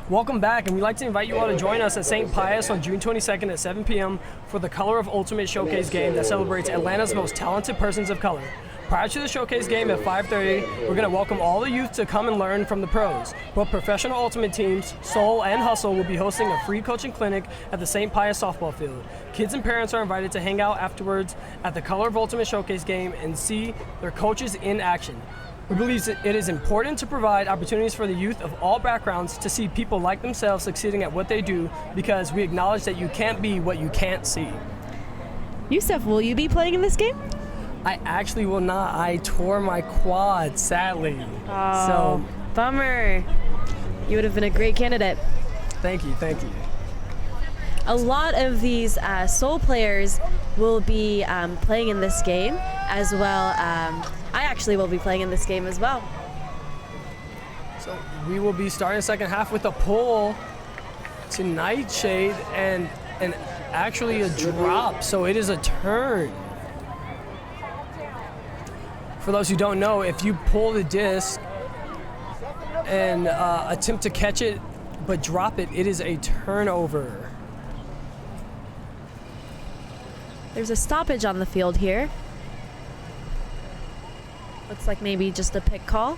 Welcome back, and we'd like to invite you all to join us at St. Pius on June 22nd at 7 p.m. for the Color of Ultimate Showcase game that celebrates Atlanta's most talented persons of color. Prior to the showcase game at 5:30, we're going to welcome all the youth to come and learn from the pros. Both professional ultimate teams, Soul and Hustle, will be hosting a free coaching clinic at the St. Pius softball field. Kids and parents are invited to hang out afterwards at the Color of Ultimate Showcase game and see their coaches in action. We believe it is important to provide opportunities for the youth of all backgrounds to see people like themselves succeeding at what they do, because we acknowledge that you can't be what you can't see. Yusuf, will you be playing in this game? I actually will not. I tore my quad, sadly. Oh, so bummer. You would have been a great candidate. Thank you. A lot of these Soul players will be playing in this game as well. I actually will be playing in this game as well. So we will be starting the second half with a pull to NightShade and actually a drop. So it is a turn. For those who don't know, if you pull the disc and attempt to catch it but drop it, it is a turnover. There's a stoppage on the field here. Looks like maybe just a pick call.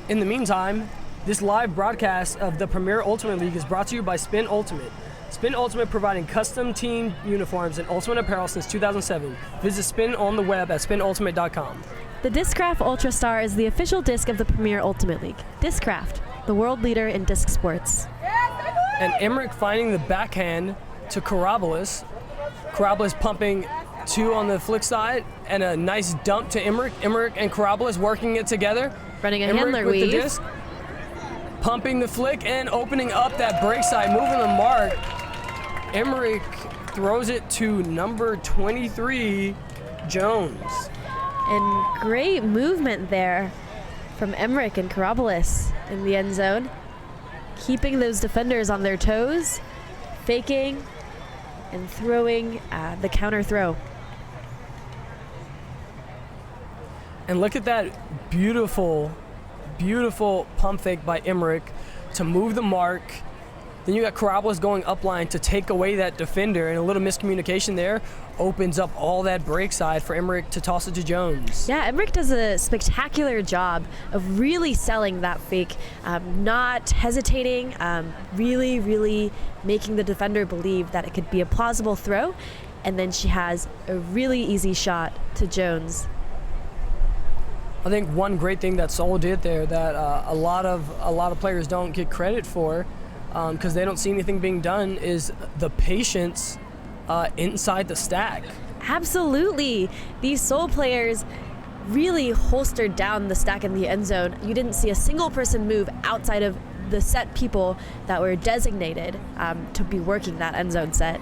In the meantime, this live broadcast of the Premier Ultimate League is brought to you by Spin Ultimate. Spin Ultimate, providing custom team uniforms and ultimate apparel since 2007. Visit Spin on the web at spinultimate.com. The Discraft Ultra Star is the official disc of the Premier Ultimate League. Discraft, the world leader in disc sports. And Emmerich finding the backhand to Karabolis. Karabolis pumping 2 on the flick side, and a nice dump to Emmerich. Emmerich and Karabolis working it together. Running a Emmerich handler with weave. the disc, pumping the flick and opening up that break side, moving the mark. Emmerich throws it to number 23, Jones. And great movement there from Emmerich and Karabolis in the end zone. Keeping those defenders on their toes, faking and throwing the counter throw. And look at that beautiful, beautiful pump fake by Emmerich to move the mark. Then you got Karabalas going upline to take away that defender, and a little miscommunication there opens up all that break side for Emmerich to toss it to Jones. Yeah, Emmerich does a spectacular job of really selling that fake, not hesitating, really making the defender believe that it could be a plausible throw, and then she has a really easy shot to Jones. I think one great thing that Seoul did there that a lot of players don't get credit for, because they don't see anything being done, is the patience inside the stack. Absolutely. These Seoul players really holstered down the stack in the end zone. You didn't see a single person move outside of the set people that were designated to be working that end zone set.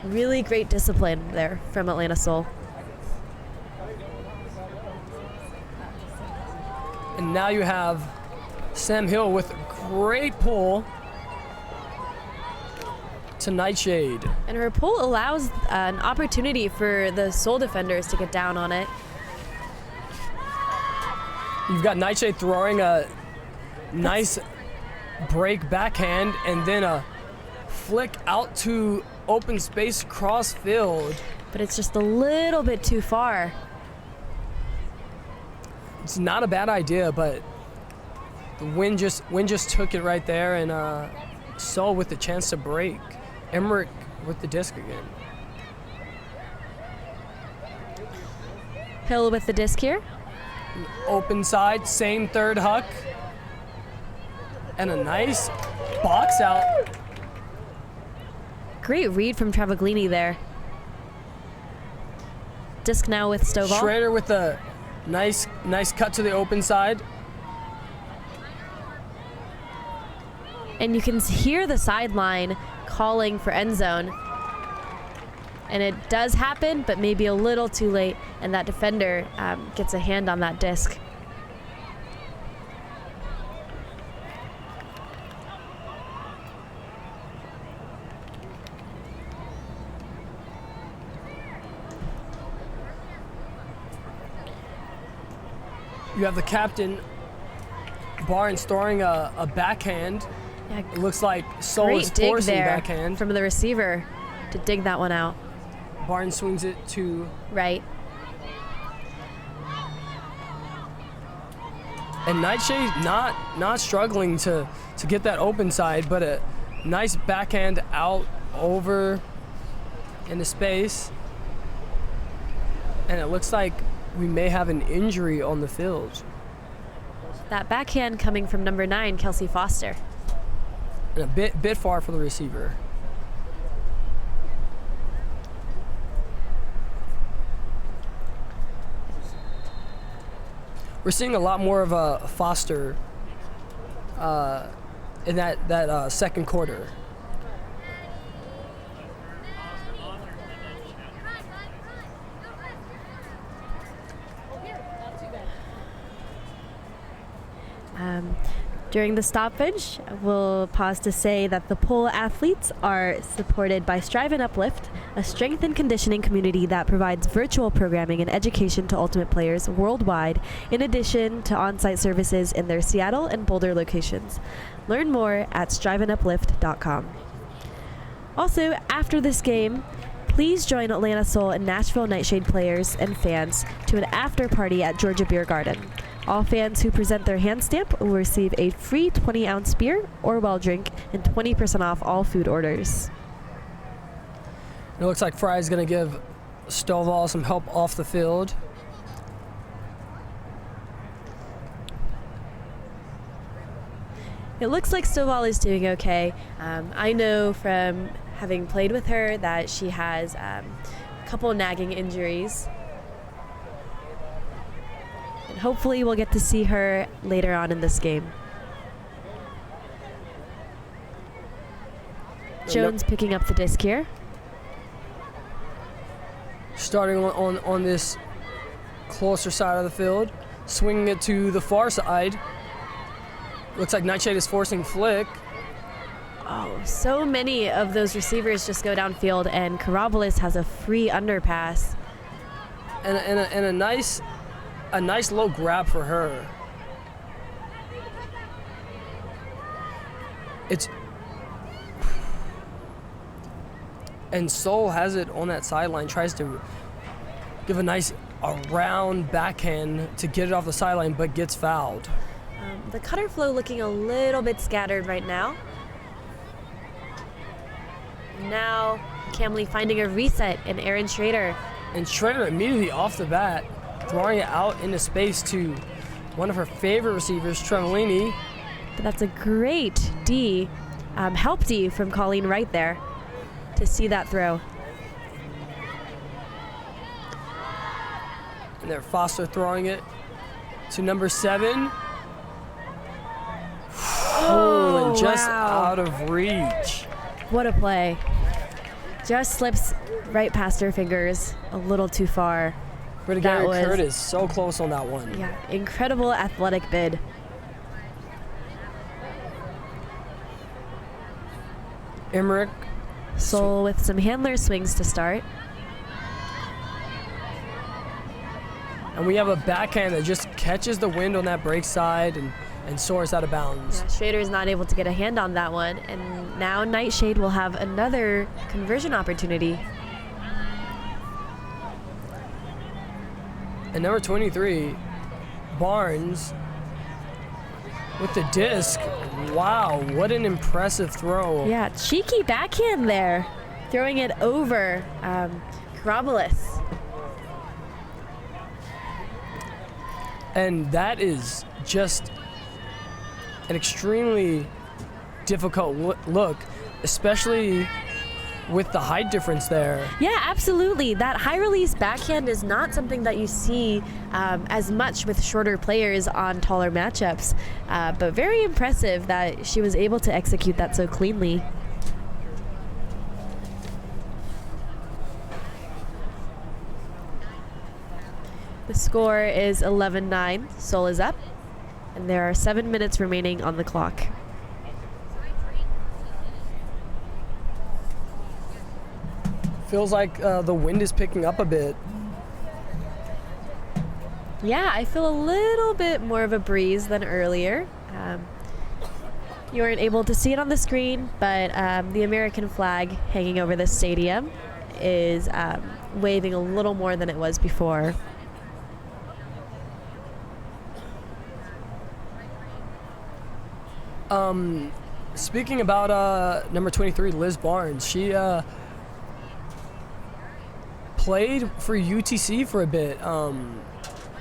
Really great discipline there from Atlanta Seoul. And now you have Sam Hill with a great pull to Nightshade. And her pull allows an opportunity for the Seoul defenders to get down on it. You've got Nightshade throwing a nice break backhand and then a flick out to open space cross field. But it's just a little bit too far. It's not a bad idea, but the wind just took it right there, and Seoul with the chance to break. Emmerich with the disc again. Hill with the disc here. Open side, same third huck. And a nice box out. Great read from Travaglini there. Disc now with Stovall. Schrader with the nice cut to the open side. And you can hear the sideline calling for end zone. And it does happen, but maybe a little too late, and that defender gets a hand on that disc. You have the captain, Barnes, throwing a backhand. Yeah, It looks like Seoul is great dig forcing there backhand. from the receiver to dig that one out. Barnes swings it to, Right. and Nightshade not struggling to get that open side, but a nice backhand out over into space. And it looks like we may have an injury on the field. That backhand coming from number 9, Kelsey Foster. And a bit far for the receiver. We're seeing a lot more of a Foster in that second quarter. During the stoppage, we'll pause to say that the pole athletes are supported by Strive and Uplift, a strength and conditioning community that provides virtual programming and education to ultimate players worldwide, in addition to on-site services in their Seattle and Boulder locations. Learn more at striveanduplift.com. Also, after this game, please join Atlanta Seoul and Nashville NightShade players and fans to an after party at Georgia Beer Garden. All fans who present their hand stamp will receive a free 20-ounce beer or well drink and 20% off all food orders. It looks like Fry's going to give Stovall some help off the field. It looks like Stovall is doing okay. I know from having played with her that she has a couple nagging injuries. And hopefully we'll get to see her later on in this game. Jones picking up the disc here. Starting on this closer side of the field, swinging it to the far side. Looks like Nightshade is forcing flick. Oh, so many of those receivers just go downfield, and Karabalas has a free underpass. And a nice low grab for her. It's and Seoul has it on that sideline, tries to give a nice around backhand to get it off the sideline, but gets fouled. The cutter flow looking a little bit scattered right now. Now Camley finding a reset in Aaron Schrader. And Schrader immediately off the bat, throwing it out into space to one of her favorite receivers, Trevelini. But that's a great D, help D from Colleen right there to see that throw. And there, Foster throwing it to number 7. Oh, and just wow. out of reach. What a play. Just slips right past her fingers a little too far. But again, Curtis so close on that one. Yeah, incredible athletic bid. Emmerich. Seoul with some handler swings to start. And we have a backhand that just catches the wind on that break side and soars out of bounds. Yeah, Schrader is not able to get a hand on that one, and now Nightshade will have another conversion opportunity. And number 23, Barnes, with the disc. Wow, what an impressive throw. Yeah, cheeky backhand there, throwing it over Karabolis. And that is just an extremely difficult look, especially with the height difference there. Yeah, absolutely. That high release backhand is not something that you see as much with shorter players on taller matchups, but very impressive that she was able to execute that so cleanly. The score is 11-9. Seoul is up, and there are 7 minutes remaining on the clock. Feels like the wind is picking up a bit. Yeah, I feel a little bit more of a breeze than earlier. You weren't able to see it on the screen, but the American flag hanging over the stadium is waving a little more than it was before. Speaking about number 23, Liz Barnes, she played for UTC for a bit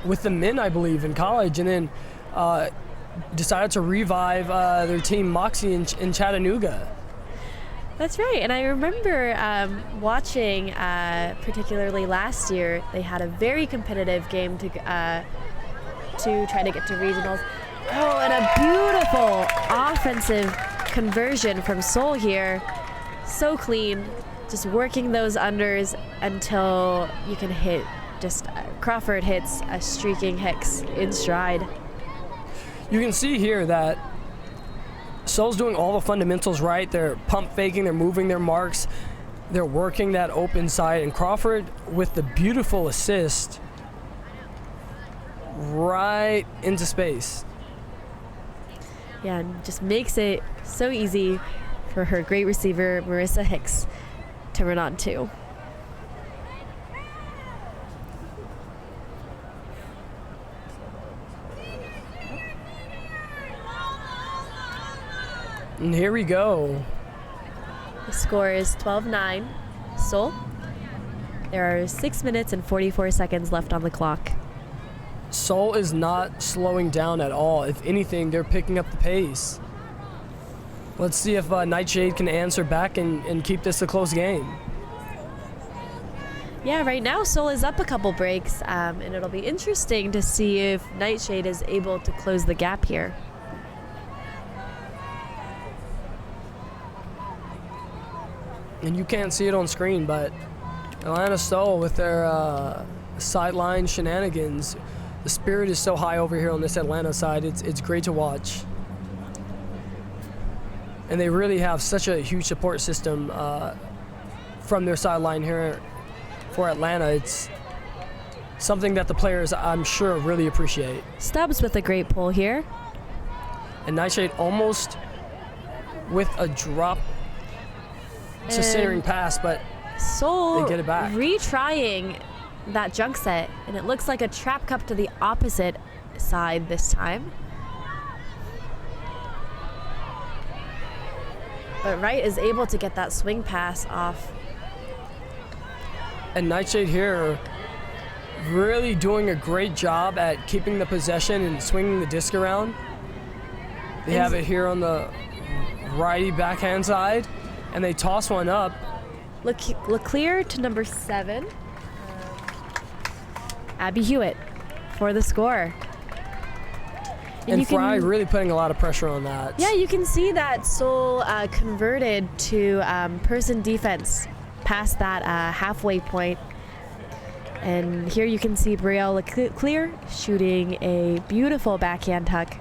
with the men, I believe, in college, and then decided to revive their team Moxie in Chattanooga. That's right, and I remember watching, particularly last year, they had a very competitive game to try to get to regionals. Oh, and a beautiful offensive conversion from Seoul here. So clean, just working those unders until you can hit. Just Crawford hits a streaking Hicks in stride. You can see here that Seoul's doing all the fundamentals right. They're pump faking, they're moving their marks, they're working that open side, and Crawford with the beautiful assist right into space. Yeah, and just makes it so easy for her great receiver, Marissa Hicks, to run on to. And here we go. The score is 12-9, Seoul. There are 6 minutes and 44 seconds left on the clock. Seoul is not slowing down at all. If anything, they're picking up the pace. Let's see if Nightshade can answer back and keep this a close game. Yeah, right now Seoul is up a couple breaks, and it'll be interesting to see if Nightshade is able to close the gap here. And you can't see it on screen, but Atlanta Seoul with their sideline shenanigans. The spirit is so high over here on this Atlanta side. It's great to watch. And they really have such a huge support system from their sideline here for Atlanta. It's something that the players, I'm sure, really appreciate. Stubbs with a great pull here. And Nightshade almost with a drop to centering pass, but Seoul they get it back. retrying that junk set, and it looks like a trap cup to the opposite side this time. But Wright is able to get that swing pass off. And NightShade here really doing a great job at keeping the possession and swinging the disc around. They have it here on the righty backhand side, and they toss one up. Look clear to number 7, Abby Hewitt for the score. And Fry really putting a lot of pressure on that. Yeah, you can see that Seoul converted to person defense past that halfway point. And here you can see Brielle Leclerc shooting a beautiful backhand tuck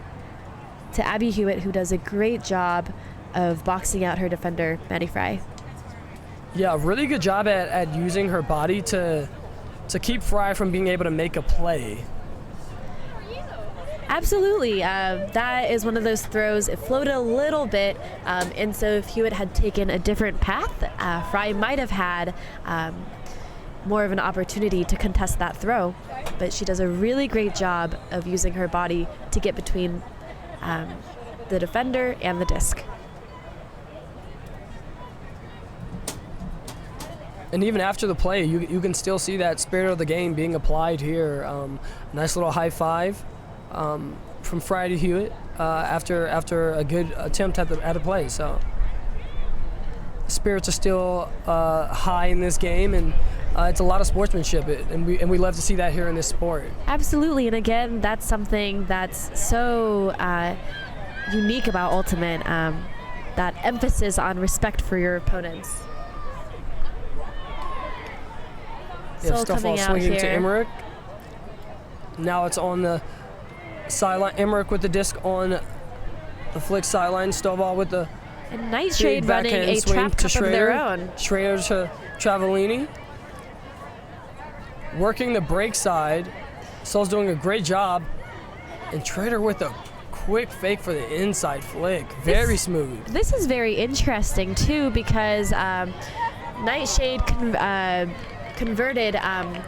to Abby Hewitt, who does a great job of boxing out her defender, Maddie Fry. Yeah, really good job at using her body to keep Fry from being able to make a play. Absolutely. That is one of those throws. It floated a little bit, and so if Hewitt had taken a different path, Fry might have had more of an opportunity to contest that throw. But she does a really great job of using her body to get between the defender and the disc. And even after the play, you can still see that spirit of the game being applied here. Nice little high five from Fry to Hewitt after a good attempt at the play. So spirits are still high in this game, and it's a lot of sportsmanship, and we love to see that here in this sport. Absolutely, and again, that's something that's so unique about Ultimate, that emphasis on respect for your opponents. Yeah, Stovall swinging to Emmerich. Now it's on the sideline. Emmerich with the disc on the flick sideline. Stovall with the and NightShade running a trap cup of their own. Schrader to Travellini. Working the break side. Sol's doing a great job. And Schrader with a quick fake for the inside flick. Very smooth. This is very interesting, too, because NightShade converted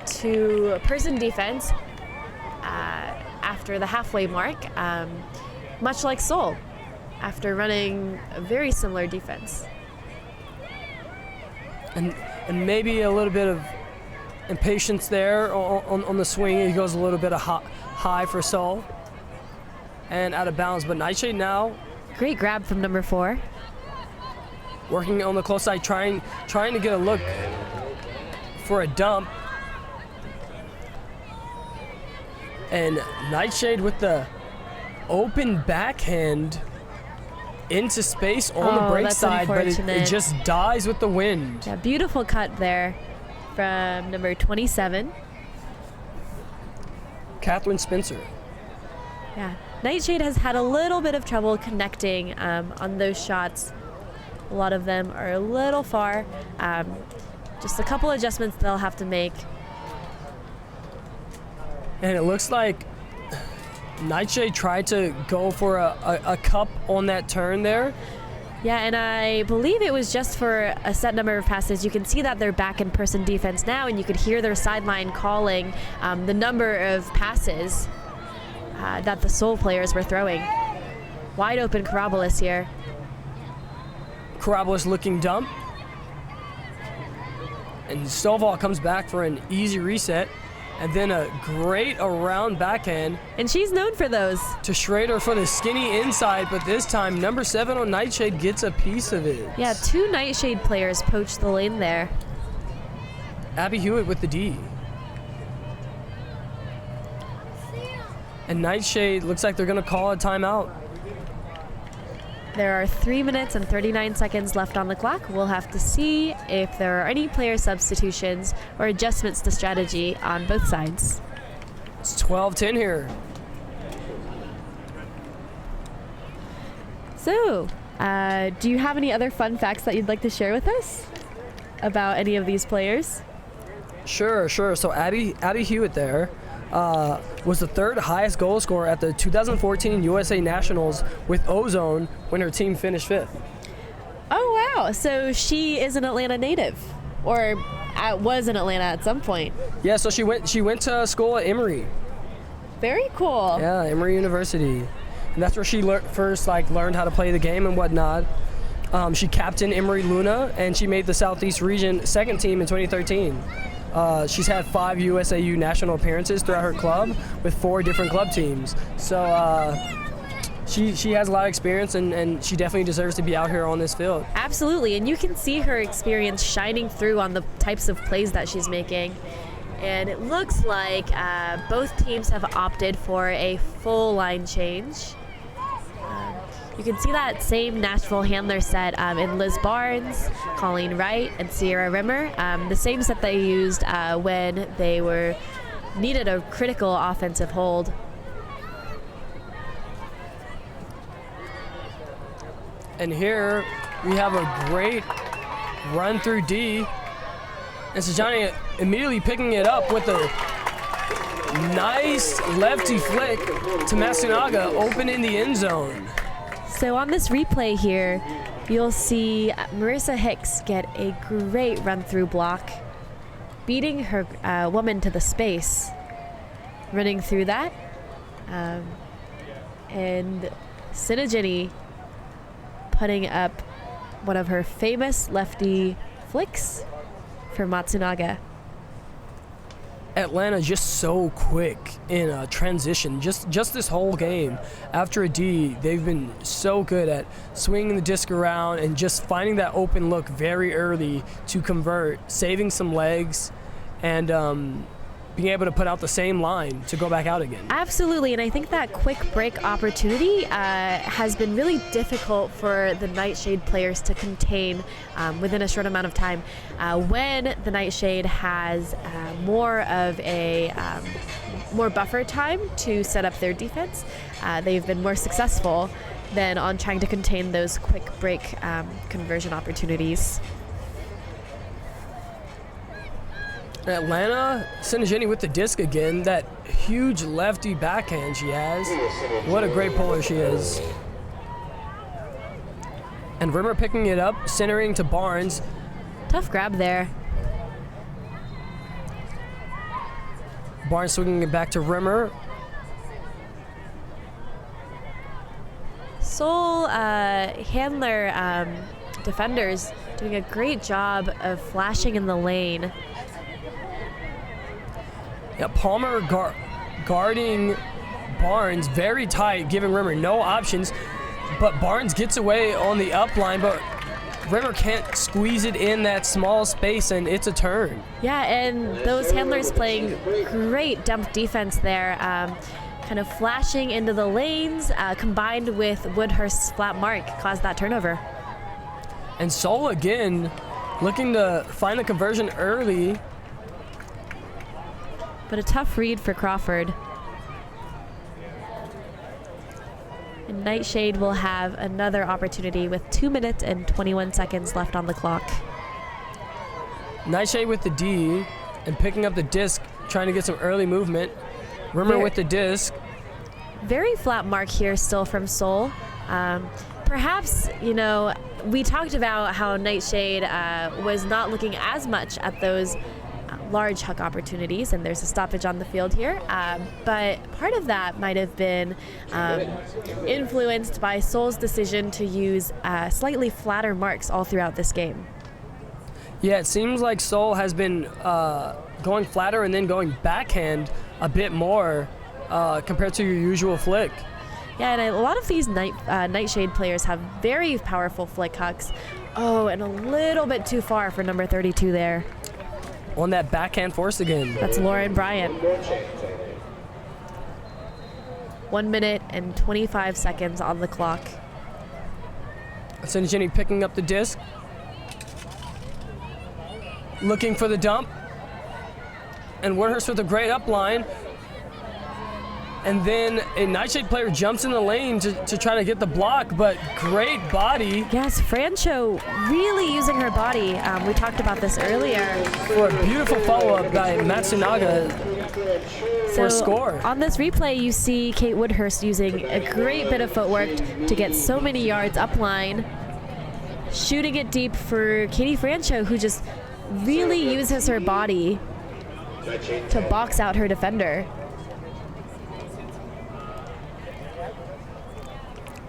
to person defense after the halfway mark, much like Seoul, after running a very similar defense. And maybe a little bit of impatience there on the swing. He goes a little bit of high for Seoul and out of bounds, but NightShade now. Great grab from number 4. Working on the close side, trying to get a look for a dump. And NightShade with the open backhand into space on the break side, but it just dies with the wind. Yeah, beautiful cut there from number 27. Catherine Spencer. Yeah, NightShade has had a little bit of trouble connecting on those shots. A lot of them are a little far. Just a couple adjustments they'll have to make. And it looks like NightShade tried to go for a cup on that turn there. Yeah, and I believe it was just for a set number of passes. You can see that they're back in person defense now, and you could hear their sideline calling the number of passes that the Seoul players were throwing. Wide open Karabolis here. Karabolis looking dump. And Stovall comes back for an easy reset. And then a great around backhand. And she's known for those. To Schrader for the skinny inside, but this time number 7 on NightShade gets a piece of it. Yeah, 2 NightShade players poached the lane there. Abby Hewitt with the D. And NightShade looks like they're going to call a timeout. There are 3 minutes and 39 seconds left on the clock. We'll have to see if there are any player substitutions or adjustments to strategy on both sides. It's 12-10 here. So, do you have any other fun facts that you'd like to share with us about any of these players? Sure. So Abby Hewitt there. was the third highest goal scorer at the 2014 USA Nationals with Ozone when her team finished 5th. Oh, wow. So she is an Atlanta native, or was in Atlanta at some point. Yeah, so she went to school at Emory. Very cool. Yeah, Emory University. And that's where she first learned how to play the game and whatnot. She captained Emory Luna, and she made the Southeast Region second team in 2013. She's had 5 USAU national appearances throughout her club with 4 different club teams. So she has a lot of experience, and she definitely deserves to be out here on this field. Absolutely, and you can see her experience shining through on the types of plays that she's making. And it looks like both teams have opted for a full line change. You can see that same Nashville handler set in Liz Barnes, Colleen Wright, and Sierra Rimmer. The same set they used when they needed a critical offensive hold. And here we have a great run through D. And Sajani immediately picking it up with a nice lefty flick to Matsunaga, open in the end zone. So on this replay here, you'll see Marissa Hicks get a great run-through block, beating her woman to the space, running through that. And Sinajini putting up one of her famous lefty flicks for Matsunaga. Atlanta just so quick in transition. Just this whole game. After a D, they've been so good at swinging the disc around and just finding that open look very early to convert, saving some legs, and being able to put out the same line to go back out again. Absolutely, and I think that quick break opportunity has been really difficult for the Nightshade players to contain within a short amount of time. When the Nightshade has more of a more buffer time to set up their defense, they've been more successful than on trying to contain those quick break conversion opportunities. Atlanta, Sinajini with the disc again. That huge lefty backhand she has. What a great puller she is. And Rimmer picking it up, centering to Barnes. Tough grab there. Barnes swinging it back to Rimmer. Seoul handler defenders doing a great job of flashing in the lane. Yeah, Palmer guarding Barnes very tight, giving Rimmer no options. But Barnes gets away on the up line, but Rimmer can't squeeze it in that small space, and it's a turn. Yeah, and those handlers playing great dump defense there, kind of flashing into the lanes, combined with Woodhurst's flat mark caused that turnover. And Seoul again looking to find the conversion early. But a tough read for Crawford. And Nightshade will have another opportunity with 2 minutes and 21 seconds left on the clock. Nightshade with the D and picking up the disc, trying to get some early movement. Rimmer with the disc. Very flat mark here still from Seoul. Perhaps, we talked about how Nightshade was not looking as much at those large huck opportunities, and there's a stoppage on the field here. But part of that might have been influenced by Seoul's decision to use slightly flatter marks all throughout this game. Yeah, it seems like Seoul has been going flatter and then going backhand a bit more compared to your usual flick. Yeah, and a lot of these Nightshade players have very powerful flick hucks. Oh, and a little bit too far for number 32 there. On that backhand force again. That's Lauren Bryant. 1 minute and 25 seconds on the clock. Sinajini picking up the disc. Looking for the dump. And Woodhurst with a great up line. And then a Nightshade player jumps in the lane to try to get the block, but great body. Yes, Francho really using her body. We talked about this earlier. For a beautiful follow-up by Matsunaga. for a score. On this replay, you see Kate Woodhurst using a great bit of footwork to get so many yards up line, shooting it deep for Katie Francho, who just really uses her body to box out her defender.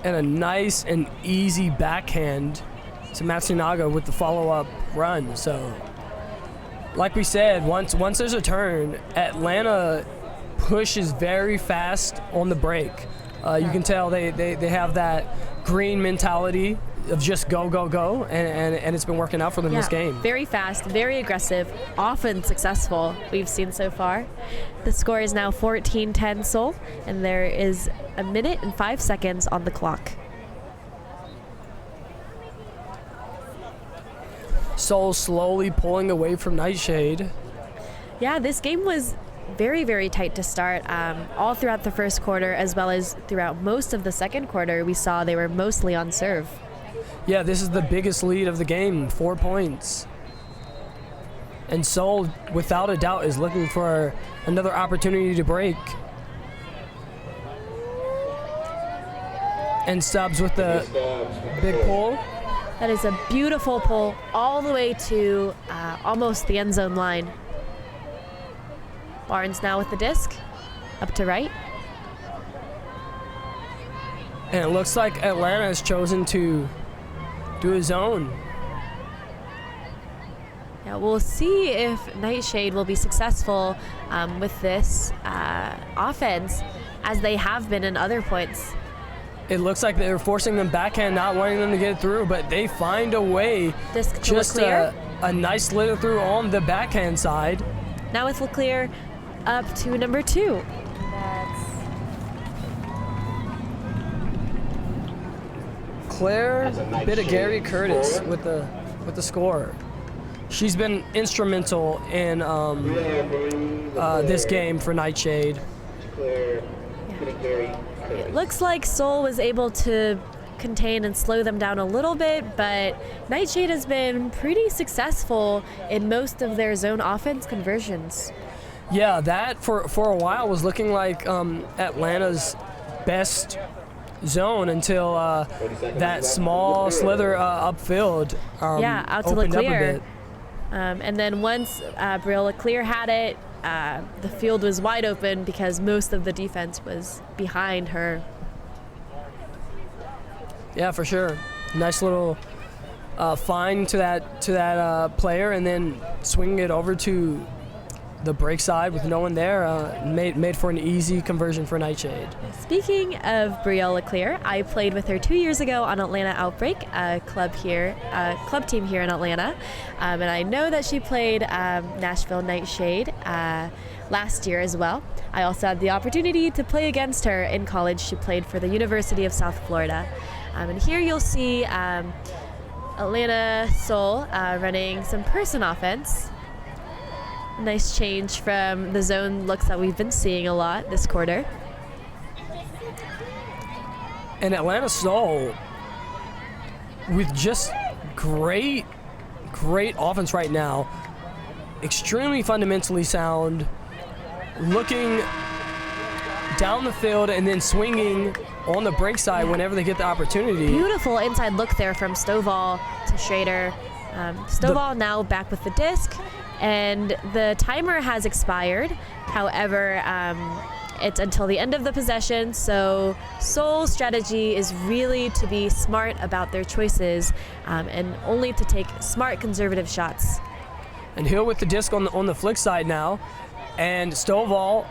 And a nice and easy backhand to Matsunaga with the follow-up run. So, like we said, once there's a turn, Atlanta pushes very fast on the break. You can tell they have that green mentality of just go, go, go, and it's been working out for them this game. Very fast, very aggressive, often successful, we've seen so far. The score is now 14-10 Seoul, and there is 1 minute and 5 seconds on the clock. Seoul slowly pulling away from Nightshade. Yeah, this game was very, very tight to start. All throughout the first quarter, as well as throughout most of the second quarter, we saw they were mostly on serve. Yeah, this is the biggest lead of the game, 4 points. And Seoul, without a doubt, is looking for another opportunity to break. And Stubbs with the big pull. That is a beautiful pull all the way to almost the end zone line. Barnes now with the disc, up to right. And it looks like Atlanta has chosen to do a zone. Yeah, we'll see if Nightshade will be successful with this offense, as they have been in other points. It looks like they're forcing them backhand, not wanting them to get through, but they find a way. Disc to just Leclerc. a nice slither through on the backhand side. Now with Leclerc up to number 2. Claire bit of Gary Curtis with the score. She's been instrumental in this game for Nightshade. It looks like Seoul was able to contain and slow them down a little bit, but Nightshade has been pretty successful in most of their zone offense conversions. Yeah, that for a while was looking like Atlanta's best zone until that small slither upfield out to opened up a Leclerc. bit. And then once Brielle Leclerc had it, the field was wide open because most of the defense was behind her. Yeah, for sure. Nice little find to that player, and then swinging it over to the break side with no one there, made for an easy conversion for Nightshade. Speaking of Brielle Leclerc, I played with her 2 years ago on Atlanta Outbreak, a club team here in Atlanta, and I know that she played Nashville NightShade last year as well. I also had the opportunity to play against her in college. She played for the University of South Florida. And here you'll see Atlanta Seoul running some person offense. Nice change from the zone looks that we've been seeing a lot this quarter. And Atlanta Seoul with just great offense right now. Extremely fundamentally sound. Looking down the field and then swinging on the break side whenever they get the opportunity. Beautiful inside look there from Stovall to Schrader. Stovall now back with the disc, and the timer has expired. However, it's until the end of the possession, so Seoul's strategy is really to be smart about their choices and only to take smart, conservative shots. And Hill with the disc on the flick side now, and Stovall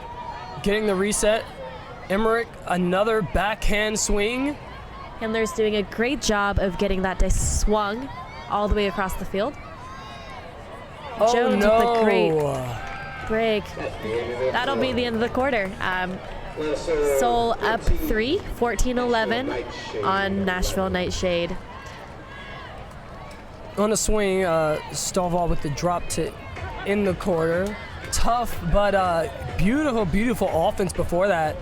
getting the reset. Emmerich, another backhand swing. Handler's doing a great job of getting that disc swung all the way across the field. Oh, Jones no. with a great break. That'll be the end of the quarter. Seoul up 3, 14-11 on Nashville NightShade. On the swing, Stovall with the drop to in the quarter. Tough, but beautiful offense before that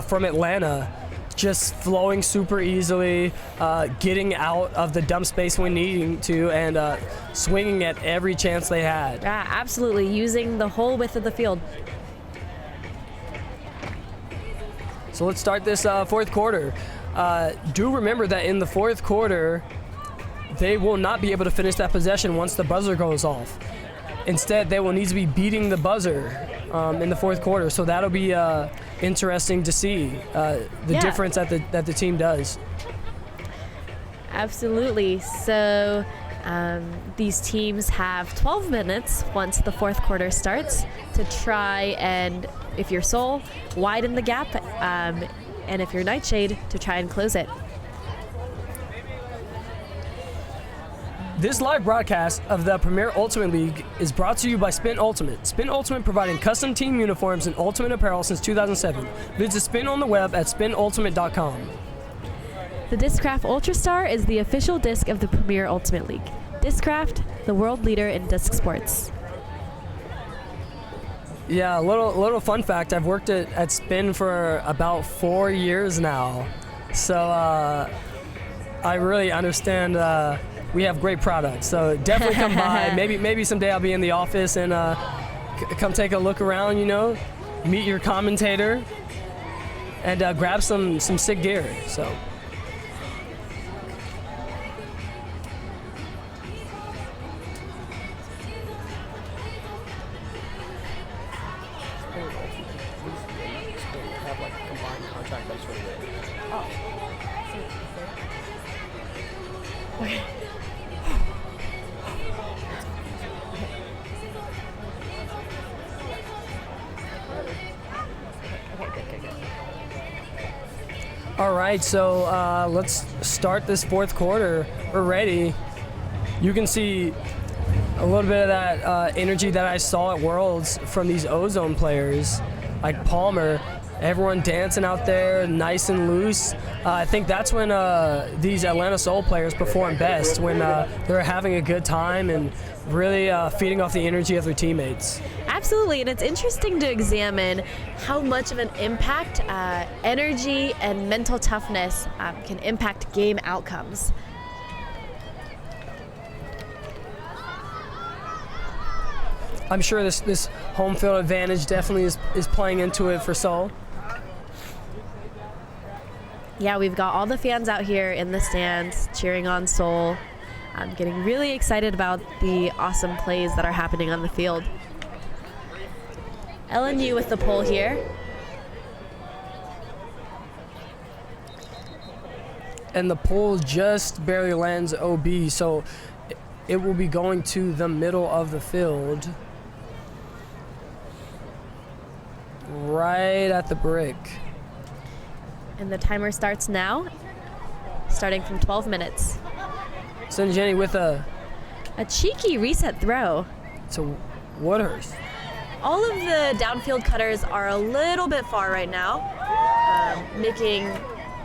from Atlanta. Just flowing super easily, getting out of the dump space when needing to, and swinging at every chance they had. Yeah, absolutely, using the whole width of the field. So let's start this fourth quarter. Do remember that in the fourth quarter, they will not be able to finish that possession once the buzzer goes off. Instead, they will need to be beating the buzzer in the fourth quarter. So that'll be interesting to see the difference that the team does. Absolutely. So these teams have 12 minutes once the fourth quarter starts to try and, if you're Seoul, widen the gap, and if you're Nightshade, to try and close it. This live broadcast of the Premier Ultimate League is brought to you by Spin Ultimate. Spin Ultimate providing custom team uniforms and ultimate apparel since 2007. Visit Spin on the web at spinultimate.com. The Discraft Ultrastar is the official disc of the Premier Ultimate League. Discraft, the world leader in disc sports. Yeah, a little fun fact. I've worked at Spin for about 4 years now. So I really understand we have great products. So definitely come by. Maybe someday I'll be in the office and come take a look around, meet your commentator, and grab some sick gear. So. All right, so let's start this fourth quarter. We're ready. You can see a little bit of that energy that I saw at Worlds from these Ozone players, like Palmer. Everyone dancing out there, nice and loose. I think that's when these Atlanta Soul players perform best, when they're having a good time and really feeding off the energy of their teammates. Absolutely, and it's interesting to examine how much of an impact energy and mental toughness can impact game outcomes. I'm sure this home field advantage definitely is playing into it for Seoul. Yeah, we've got all the fans out here in the stands cheering on Seoul. I'm getting really excited about the awesome plays that are happening on the field. LNU with the pole here. And the pole just barely lands OB, so it will be going to the middle of the field. Right at the brick. And the timer starts now, starting from 12 minutes. Jenny with a cheeky reset throw. to Woodhurst. All of the downfield cutters are a little bit far right now, making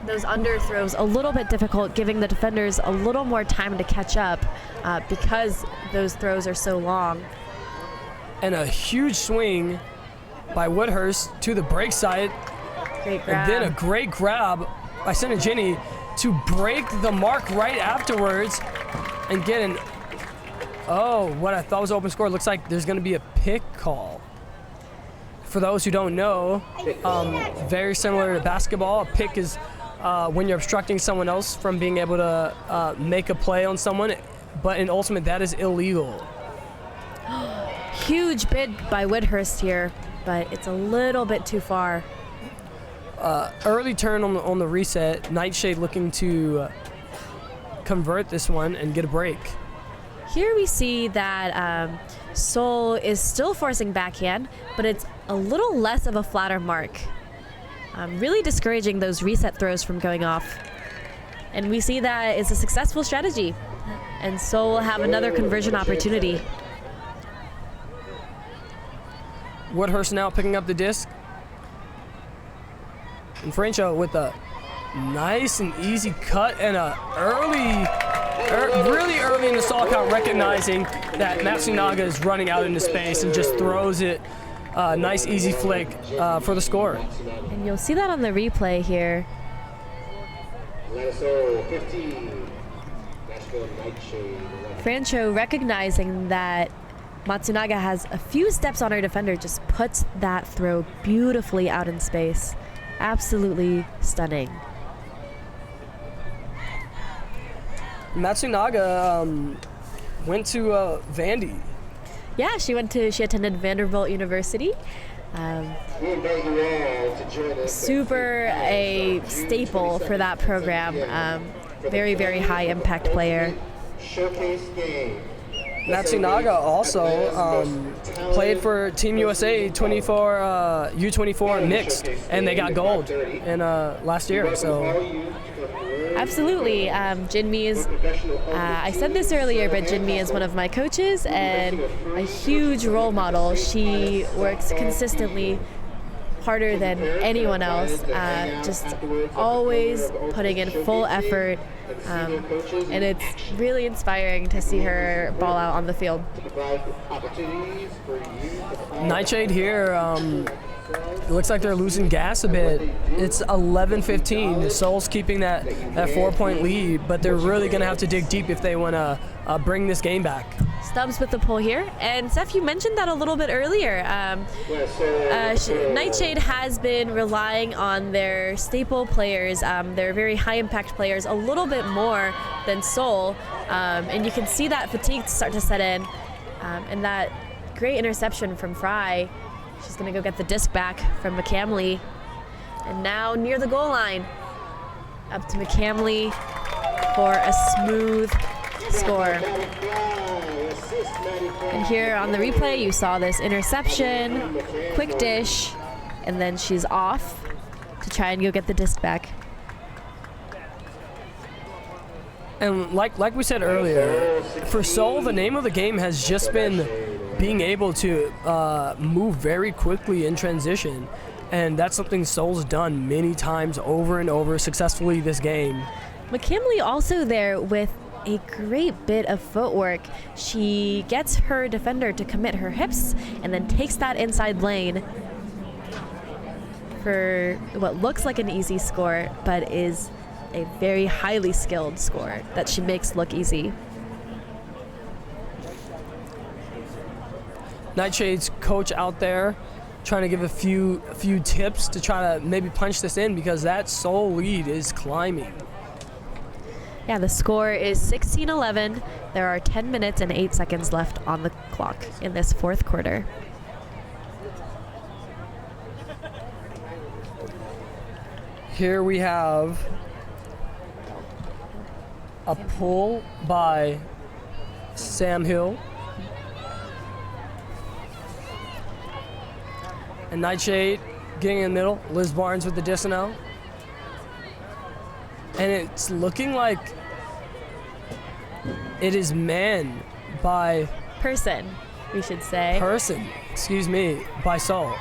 those under throws a little bit difficult, giving the defenders a little more time to catch up because those throws are so long. And a huge swing by Woodhurst to the break side. Great grab. And then a great grab by Jenny to break the mark right afterwards and get an, what I thought was open score. Looks like there's going to be a pick call. For those who don't know, very similar to basketball, a pick is when you're obstructing someone else from being able to make a play on someone, but in Ultimate, that is illegal. Huge bid by Woodhurst here, but it's a little bit too far. Early turn on the reset. Nightshade looking to convert this one and get a break. Here we see that Seoul is still forcing backhand, but it's a little less of a flatter mark. Really discouraging those reset throws from going off. And we see that it's a successful strategy. And Seoul will have another conversion opportunity. Woodhurst now picking up the disc. And Francho with a nice and easy cut and a really early in the stall count, recognizing that Matsunaga is running out into space and just throws it. Nice easy flick for the score. And you'll see that on the replay here. Francho recognizing that Matsunaga has a few steps on her defender, just puts that throw beautifully out in space. Absolutely stunning. Matsunaga went to Vandy. Yeah, she attended Vanderbilt University. We invite you all to join us. Super a staple for that program. Very, very high impact player. Showcase game. Matsunaga also played for Team USA U24 mixed, and they got gold in last year. So Absolutely. Jinmi is, I said this earlier, but Jinmi is one of my coaches and a huge role model. She works consistently harder than anyone else, just always putting in full effort, and it's really inspiring to see her ball out on the field. NightShade here, it looks like they're losing gas a bit. It's 11-15. Seoul's keeping that 4-point lead, but they're really going to have to dig deep if they want to bring this game back. Stubbs with the pull here. And Steph, you mentioned that a little bit earlier. NightShade has been relying on their staple players, their very high impact players, a little bit more than Seoul. And you can see that fatigue start to set in. And that great interception from Fry. She's going to go get the disc back from McCamley. And now near the goal line. Up to McCamley for a smooth score. And here on the replay, you saw this interception, quick dish, and then she's off to try and go get the disc back. And like we said earlier, for Seoul, the name of the game has just been being able to move very quickly in transition. And that's something Seoul's done many times over and over successfully this game. McKinley also there with a great bit of footwork. She gets her defender to commit her hips and then takes that inside lane for what looks like an easy score, but is a very highly skilled score that she makes look easy. NightShade's coach out there trying to give a few tips to try to maybe punch this in, because that Seoul lead is climbing. Yeah, the score is 16-11. There are 10 minutes and 8 seconds left on the clock in this fourth quarter. Here we have a pull by Sam Hill. And NightShade getting in the middle. Liz Barnes with the disno. And it's looking like it is man by... Person, we should say. Person, excuse me, by Seoul.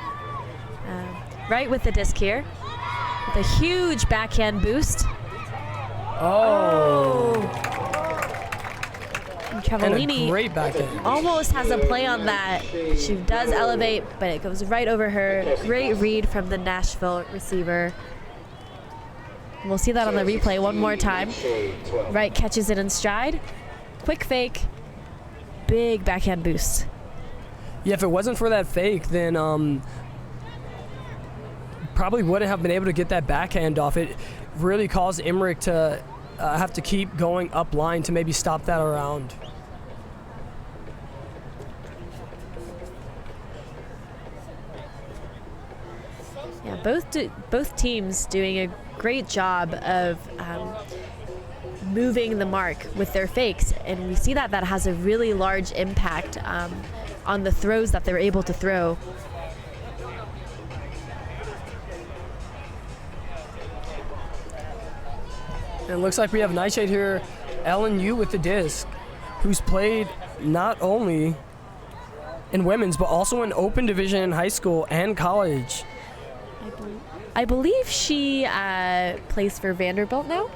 Right with the disc here. With a huge backhand boost. Oh. And Travellini And a great backhand. almost has a play on that. She does elevate, but it goes right over her. Great read from the Nashville receiver. We'll see that on the replay one more time. Wright catches it in stride. Quick fake. Big backhand boost. Yeah, if it wasn't for that fake, then probably wouldn't have been able to get that backhand off. It really caused Emmerich to have to keep going up line to maybe stop that around. Yeah, both teams doing a great job of moving the mark with their fakes, and we see that has a really large impact on the throws that they're able to throw. And it looks like we have NightShade here, Ellen Yu with the disc, who's played not only in women's but also in open division in high school and college. I believe she plays for Vanderbilt now.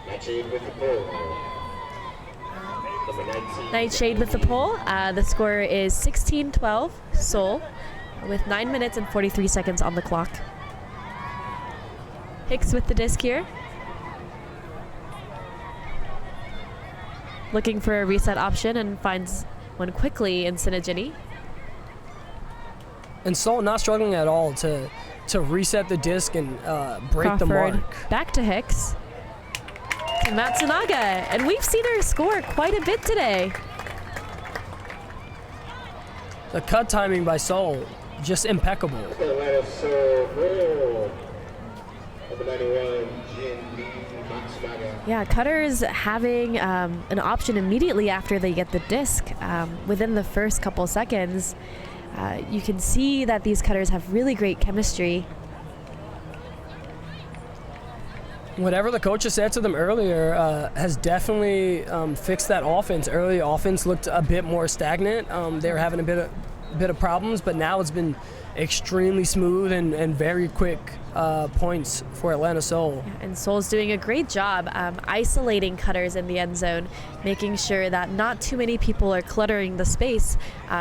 NightShade with the pull. NightShade with the pull. The score is 16-12, Seoul, with 9 minutes and 43 seconds on the clock. Hicks with the disc here. Looking for a reset option and finds one quickly in Sinajini. And Seoul not struggling at all to reset the disc and break the Crawford mark. back to Hicks. To Matsunaga. And we've seen her score quite a bit today. The cut timing by Seoul, just impeccable. Atlanta Seoul goal. Number 91, Jin Lee Matsunaga. Yeah, cutters having an option immediately after they get the disc within the first couple seconds. You can see that these cutters have really great chemistry. Whatever the coach has said to them earlier has definitely fixed that offense. Early offense looked a bit more stagnant. They were having a bit of problems, but now it's been extremely smooth and very quick points for Atlanta Seoul. And Seoul's doing a great job isolating cutters in the end zone, making sure that not too many people are cluttering the space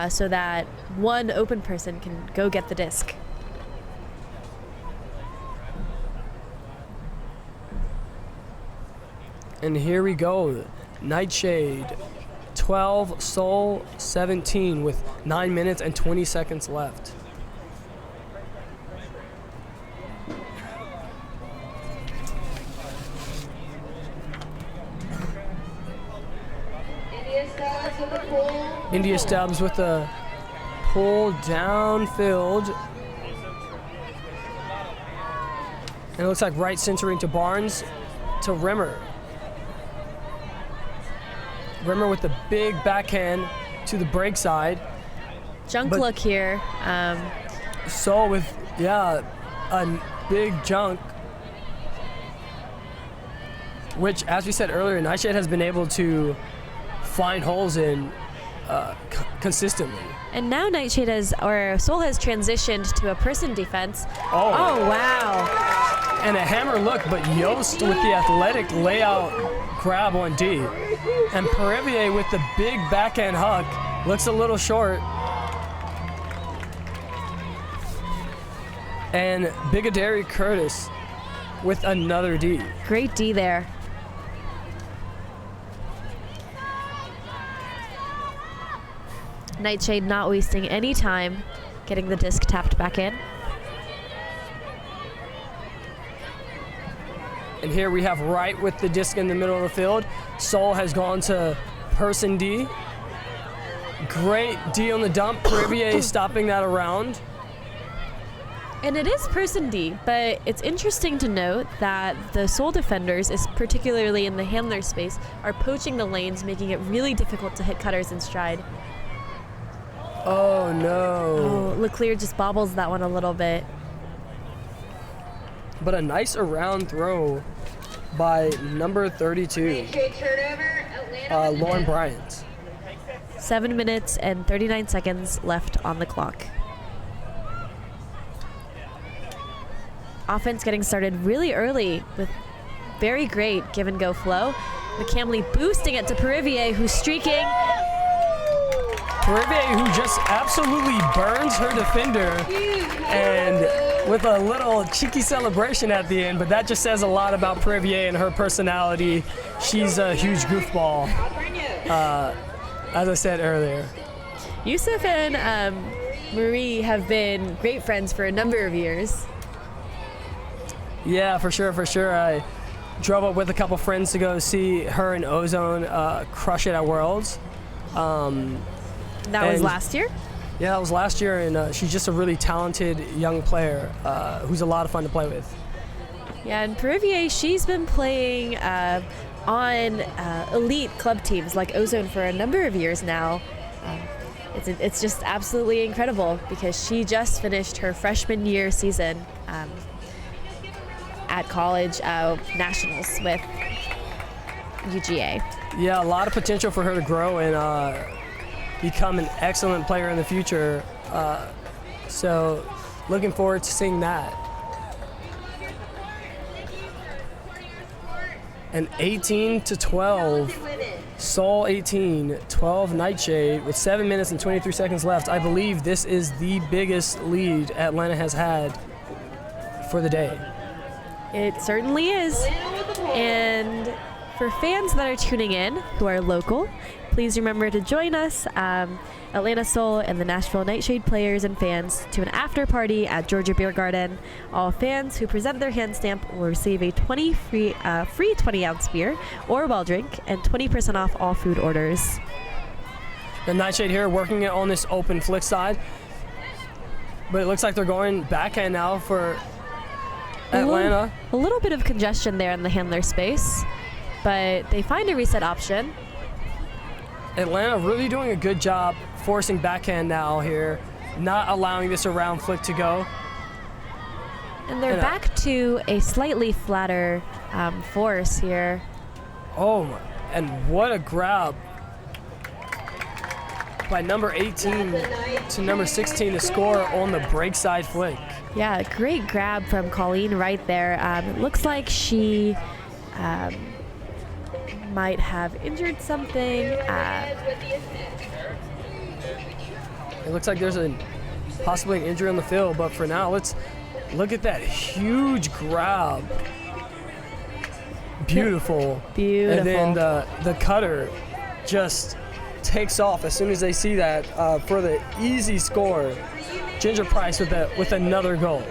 so that one open person can go get the disc. And here we go, Nightshade, 12, Seoul 17 with 9 minutes and 20 seconds left. India Stubbs with a pull downfield. And it looks like right centering to Barnes to Rimmer. Rimmer with the big backhand to the break side. Junk But- look here. Seoul with, a big junk. Which, as we said earlier, Nightshade has been able to find holes in consistently. And now Nightshade Seoul has transitioned to a person defense. Oh. Oh, wow. And a hammer look, but Yost with the athletic layout grab on D. And Perivier with the big backhand huck looks a little short. And Bigaderi Curtis with another D. Great D there. Nightshade not wasting any time getting the disc tapped back in. And here we have right with the disc in the middle of the field. Seoul has gone to person D. Great D on the dump. Perivier stopping that around. And it is person D, but it's interesting to note that the Seoul defenders, particularly in the handler space, are poaching the lanes, making it really difficult to hit cutters in stride. Oh no. Oh, Leclerc just bobbles that one a little bit. But a nice around throw by number 32, Lauren Bryant. 7 minutes and 39 seconds left on the clock. Offense getting started really early with very great give and go flow. McCamley boosting it to Perivier, who's streaking. Perivier, who just absolutely burns her defender, and with a little cheeky celebration at the end, but that just says a lot about Perivier and her personality. She's a huge goofball, as I said earlier. Yusuf and Marie have been great friends for a number of years. Yeah, for sure. I drove up with a couple friends to go see her and Ozone crush it at Worlds. That was last year? Yeah, that was last year, and she's just a really talented young player who's a lot of fun to play with. Yeah, and Perivier, she's been playing on elite club teams like Ozone for a number of years now. It's just absolutely incredible because she just finished her freshman year season at college nationals with UGA. Yeah, a lot of potential for her to grow and become an excellent player in the future. So looking forward to seeing that. And 18-12, Seoul 18, 12 Nightshade with 7 minutes and 23 seconds left. I believe this is the biggest lead Atlanta has had for the day. It certainly is. And for fans that are tuning in who are local, please remember to join us, Atlanta Soul and the Nashville NightShade players and fans, to an after party at Georgia Beer Garden. All fans who present their hand stamp will receive a free 20-ounce beer or well drink and 20% off all food orders. The NightShade here working it on this open flick side, but it looks like they're going backhand now for Atlanta. A little bit of congestion there in the handler space, but they find a reset option. Atlanta really doing a good job forcing backhand now here, not allowing this around flick to go. And they're back to a slightly flatter force here. Oh, and what a grab by number 18 to number 16 to score on the break side flick. Yeah, great grab from Colleen right there. It looks like she might have injured something. It looks like there's possibly an injury on the field, but for now, let's look at that huge grab. Beautiful. Beautiful. And then the cutter just takes off as soon as they see that for the easy score. Ginger Price with another goal.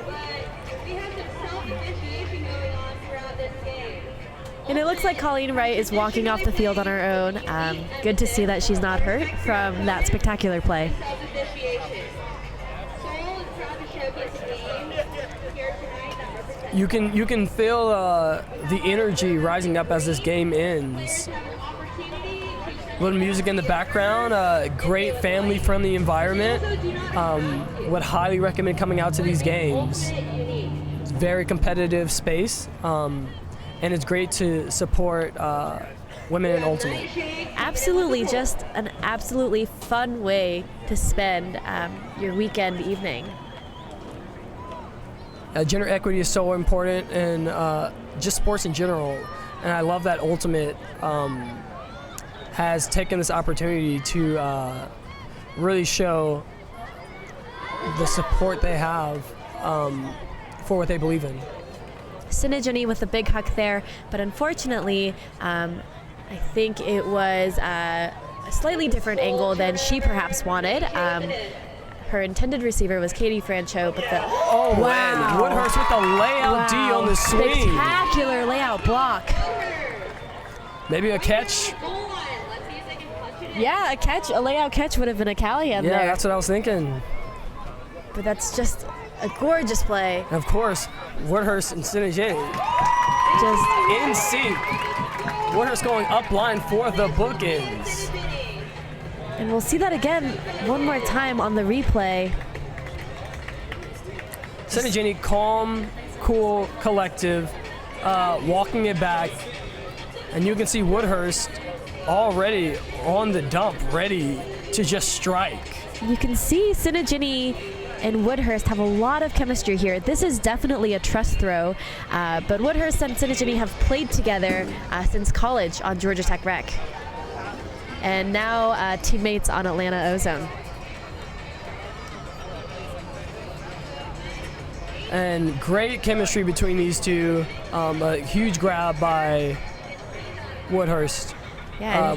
And it looks like Colleen Wright is walking off the field on her own. Good to see that she's not hurt from that spectacular play. You can feel the energy rising up as this game ends. A little music in the background, great family-friendly environment. Would highly recommend coming out to these games. It's very competitive space, and it's great to support women in ultimate. Absolutely, just an absolutely fun way to spend your weekend evening. Gender equity is so important in just sports in general, and I love that ultimate has taken this opportunity to really show the support they have for what they believe in. Sinajani with a big huck there, but unfortunately, I think it was a slightly different angle than she perhaps wanted. Her intended receiver was Katie Francho, but wow. Woodhurst with the layout D on the swing. Spectacular layout block. Maybe a catch. Yeah, a catch, a layout catch would have been a Callahan there. Yeah, that's what I was thinking. But that's just a gorgeous play. And of course, Woodhurst and Sinajani Just in sync. Woodhurst going up line for the bookends. And we'll see that again one more time on the replay. Sinajani calm, cool, collective, walking it back. And you can see Woodhurst already on the dump, ready to just strike. You can see Sinajani and Woodhurst have a lot of chemistry here. This is definitely a trust throw, but Woodhurst and Sinajani have played together since college on Georgia Tech Rec. And now teammates on Atlanta Ozone. And great chemistry between these two. A huge grab by Woodhurst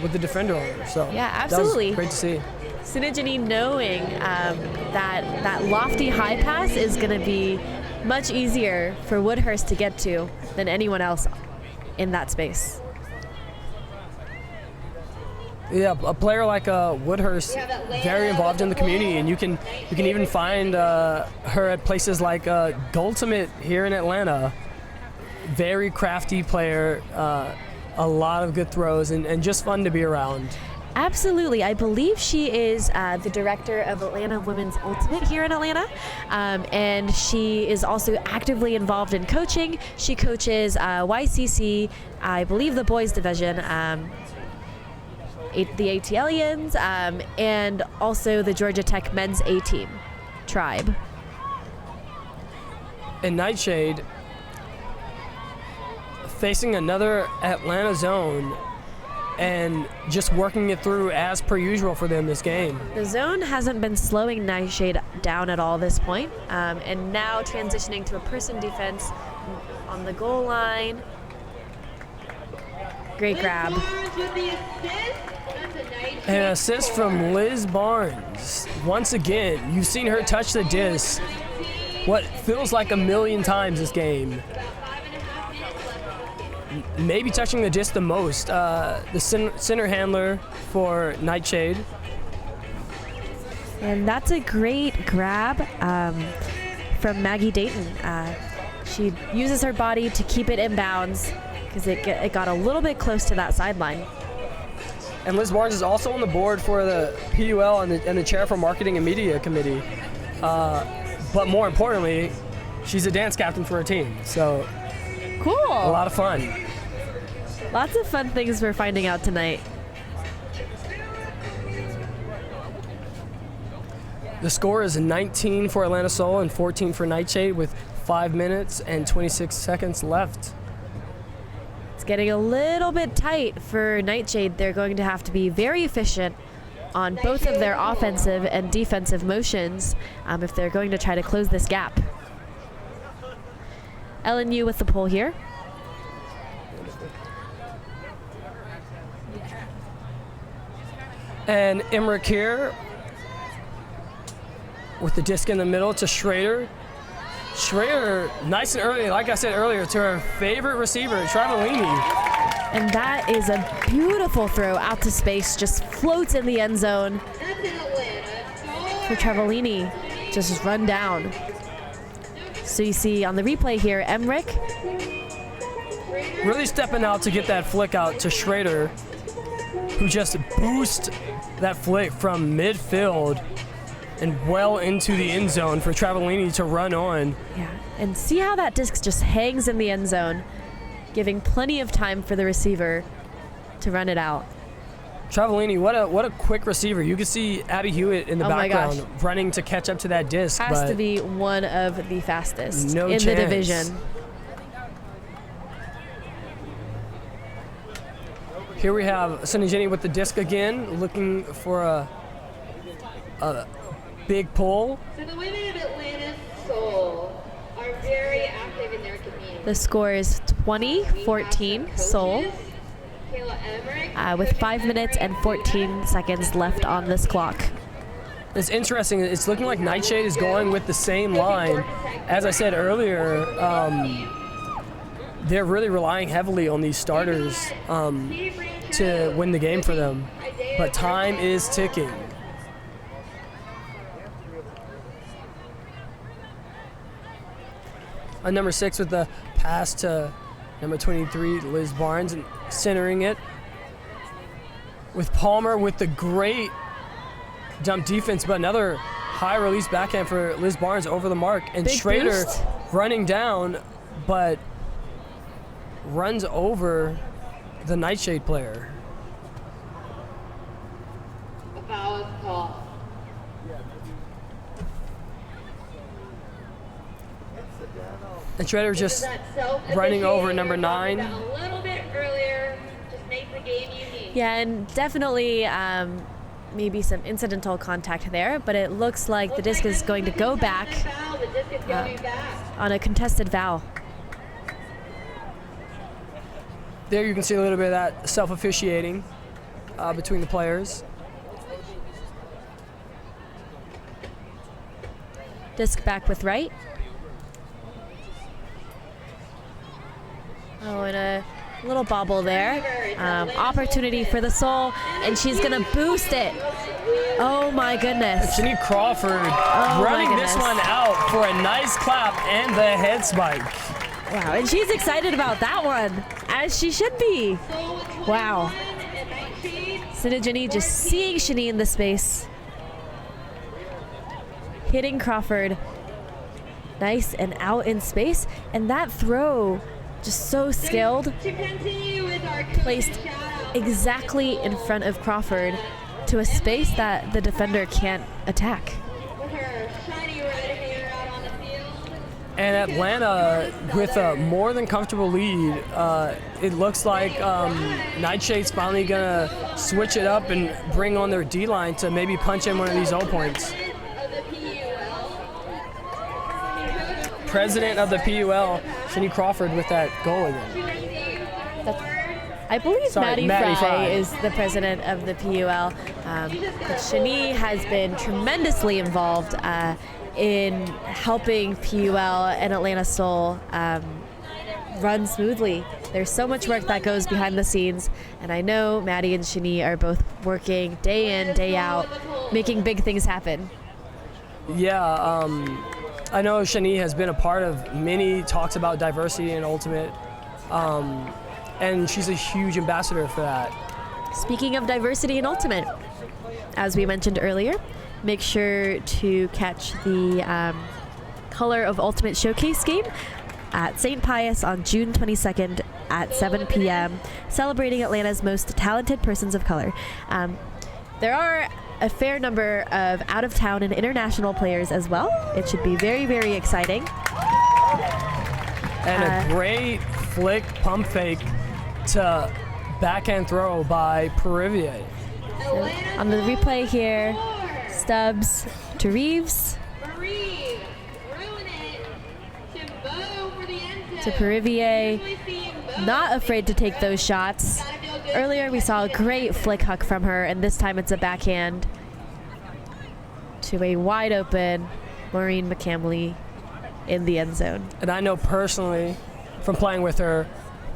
with the defender on her. So yeah, absolutely. That was great to see. Sinajani knowing that lofty high pass is going to be much easier for Woodhurst to get to than anyone else in that space. Yeah, a player like Woodhurst, very involved in the community, and you can even find her at places like Gultimate here in Atlanta. Very crafty player, a lot of good throws, and just fun to be around. Absolutely. I believe she is the director of Atlanta Women's Ultimate here in Atlanta, and she is also actively involved in coaching. She coaches YCC, I believe the boys division, the ATLians, and also the Georgia Tech men's A team, Tribe. And NightShade facing another Atlanta zone and just working it through as per usual for them this game. The zone hasn't been slowing NightShade down at all this point, and now transitioning to a person defense on the goal line. Great grab. With the assist, that's a nice An assist from Liz Barnes. Once again, you've seen her touch the disc what feels like a million times this game. Maybe touching the disc the most. The center handler for Nightshade. And that's a great grab from Maggie Dayton. She uses her body to keep it in bounds because it got a little bit close to that sideline. And Liz Barnes is also on the board for the PUL and the chair for Marketing and Media Committee. But more importantly, she's a dance captain for her team. So cool. A lot of fun. Lots of fun things we're finding out tonight. The score is 19 for Atlanta Soul and 14 for Nightshade with 5 minutes and 26 seconds left. It's getting a little bit tight for Nightshade. They're going to have to be very efficient on both of their offensive and defensive motions if they're going to try to close this gap. LNU with the pull here. And Emmerich here with the disc in the middle to Schrader. Schrader, nice and early, like I said earlier, to her favorite receiver, Travellini. And that is a beautiful throw out to space, just floats in the end zone for Travellini, just run down. So you see on the replay here, Emmerich really stepping out to get that flick out to Schrader, who just boosts that flick from midfield and well into the end zone for Travellini to run on. Yeah, and see how that disc just hangs in the end zone, giving plenty of time for the receiver to run it out. Travellini, what a quick receiver. You can see Abby Hewitt in the background running to catch up to that disc. Has to be one of the fastest no in chance. the division. Here we have Sunny Jenny with the disc again, looking for a big pull. So the women of Atlanta Soul are very active in their community. The score is 20-14 Soul, with 5 minutes and 14 seconds left on this clock. It's interesting. It's looking like Nightshade is going with the same line. As I said earlier, they're really relying heavily on these starters to win the game for them. But time is ticking. Number 6 with the pass to number 23, Liz Barnes, and centering it. With Palmer with the great jump defense, but another high release backhand for Liz Barnes over the mark. And Big Schrader boost. running down, but runs over the Nightshade player. A foul is called. And Schrader just running over number 9. A little bit earlier just makes the game unique. Yeah, and definitely maybe some incidental contact there, but it looks like the disc is going to go back The disc is going back. on a contested foul. There you can see a little bit of that self-officiating between the players. Disc back with right. Oh, and a little bobble there. Opportunity for the Soul, and she's gonna boost it. Oh my goodness. Jenny Crawford running this one out for a nice clap and the head spike. Wow, and she's excited about that one, as she should be. Wow. Sinajini just seeing Shani in the space. Hitting Crawford. Nice and out in space. And that throw, just so skilled, placed exactly in front of Crawford to a space that the defender can't attack. With her shiny red hair out on the field. And Atlanta with a more than comfortable lead. It looks like Nightshade's finally gonna switch it up and bring on their D-line to maybe punch in one of these 0 points. President of the PUL, Shani Crawford with that goal again. I believe Sorry, Maddie Fry Fry is the president of the PUL. But Shani has been tremendously involved in helping PUL and Atlanta Soul run smoothly. There's so much work that goes behind the scenes, and I know Maddie and Shani are both working day in, day out, making big things happen. Yeah, I know Shani has been a part of many talks about diversity in Ultimate, and she's a huge ambassador for that. Speaking of diversity in Ultimate, as we mentioned earlier, make sure to catch the Color of Ultimate Showcase game at St. Pius on June 22nd at 7 p.m., celebrating Atlanta's most talented persons of color. There are a fair number of out-of-town and international players as well. It should be very, very exciting. And a great flick pump fake to backhand throw by Perivier. On the replay here, Stubbs to Reeves. To Perivier, not afraid to take those shots. Earlier we saw a great flick huck from her, and this time it's a backhand to a wide open Maureen McCamley in the end zone. And I know personally from playing with her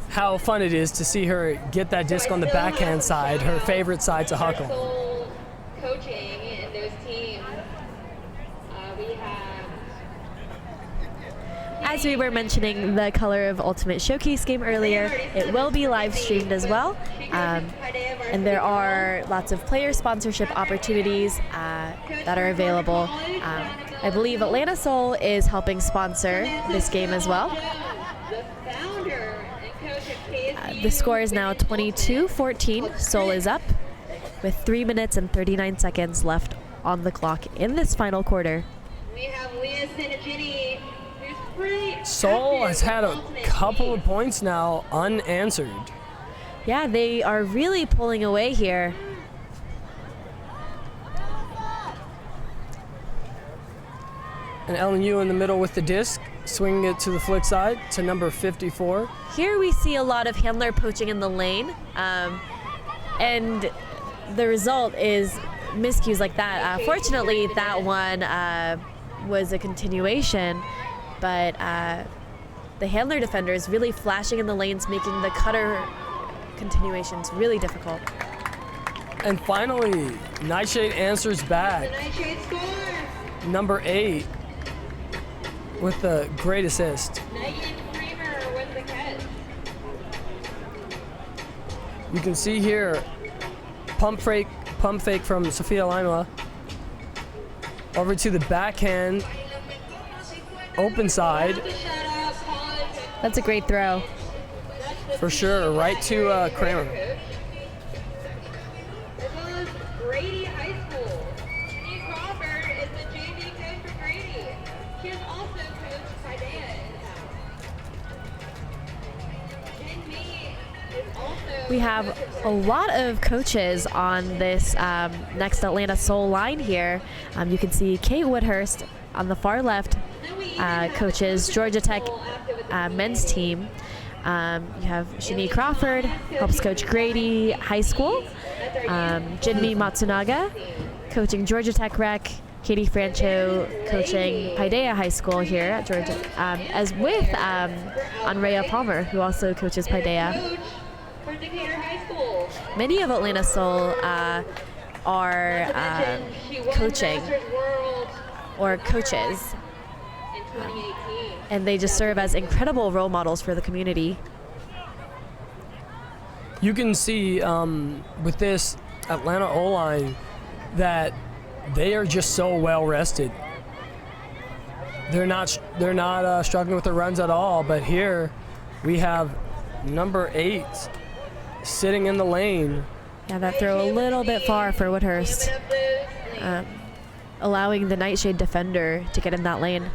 how fun it is to see her get that disc on the backhand side, her favorite side to huckle. Coaching in those teams, we have. As we were mentioning the Color of Ultimate Showcase game earlier, it will be live streamed as well. And there are lots of player sponsorship opportunities that are available. I believe Atlanta Soul is helping sponsor this game as well. The score is now 22-14. Soul is up with 3 minutes and 39 seconds left on the clock in this final quarter. We have Leah Sinagini, who's pretty. Soul has had a couple of points now unanswered. Yeah, they are really pulling away here. And LNU in the middle with the disc, swinging it to the flick side to number 54. Here we see a lot of handler poaching in the lane, and the result is miscues like that. Fortunately, that one was a continuation, but the handler defender is really flashing in the lanes, making the cutter continuations really difficult. And finally, Nightshade answers back. Nightshade score. Number 8 with the great assist. Megan Kramer with the catch. You can see here, pump fake from Sophia Lima over to the backhand, open side. That's a great throw. That's For sure, right to Kramer. As well as Grady High School. Jenny Crawford is the JV coach for Grady. She has also coached Paideia in-house. Jen Mee is also. We have a lot of coaches on this next Atlanta Soul line here. You can see Kate Woodhurst on the far left, coaches Georgia Tech men's team. You have Shani Crawford, helps coach Grady High School. Jinmi Matsunaga, coaching Georgia Tech Rec. Katie Francho, coaching Paideia High School here at Georgia, as with Andrea Palmer, who also coaches Paideia. For Decatur High School. Many of Atlanta Soul are coaching or coaches, In 2018. and they just serve as incredible role models for the community. You can see with this Atlanta O-line that they are just so well rested. They're not struggling with the runs at all. But here we have number 8 sitting in the lane. Yeah, that throw a little bit far for Woodhurst, allowing the Nightshade defender to get in that lane.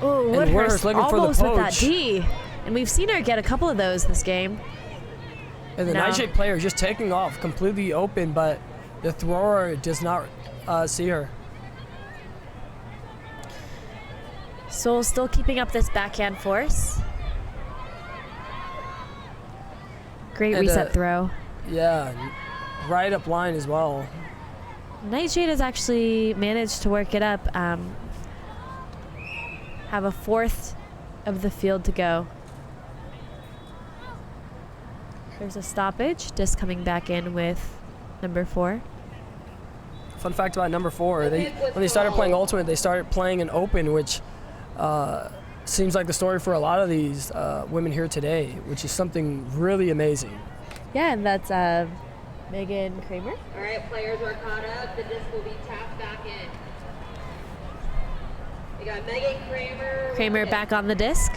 Oh, And Woodhurst looking for the almost with that poach. D. And we've seen her get a couple of those this game. And the No. Nightshade player is just taking off completely open, but the thrower does not see her. Soul still keeping up this backhand force. Great And, reset throw. Yeah, right up line as well. Nightshade has actually managed to work it up. Have a fourth of the field to go. There's a stoppage. Disc coming back in with number 4. Fun fact about number 4, when they started playing Ultimate, they started playing an Open, which seems like the story for a lot of these women here today, which is something really amazing. Yeah, and that's Megan Kramer. All right, players are caught up. The disc will be tapped back in. We got Megan Kramer. Kramer back on the disc.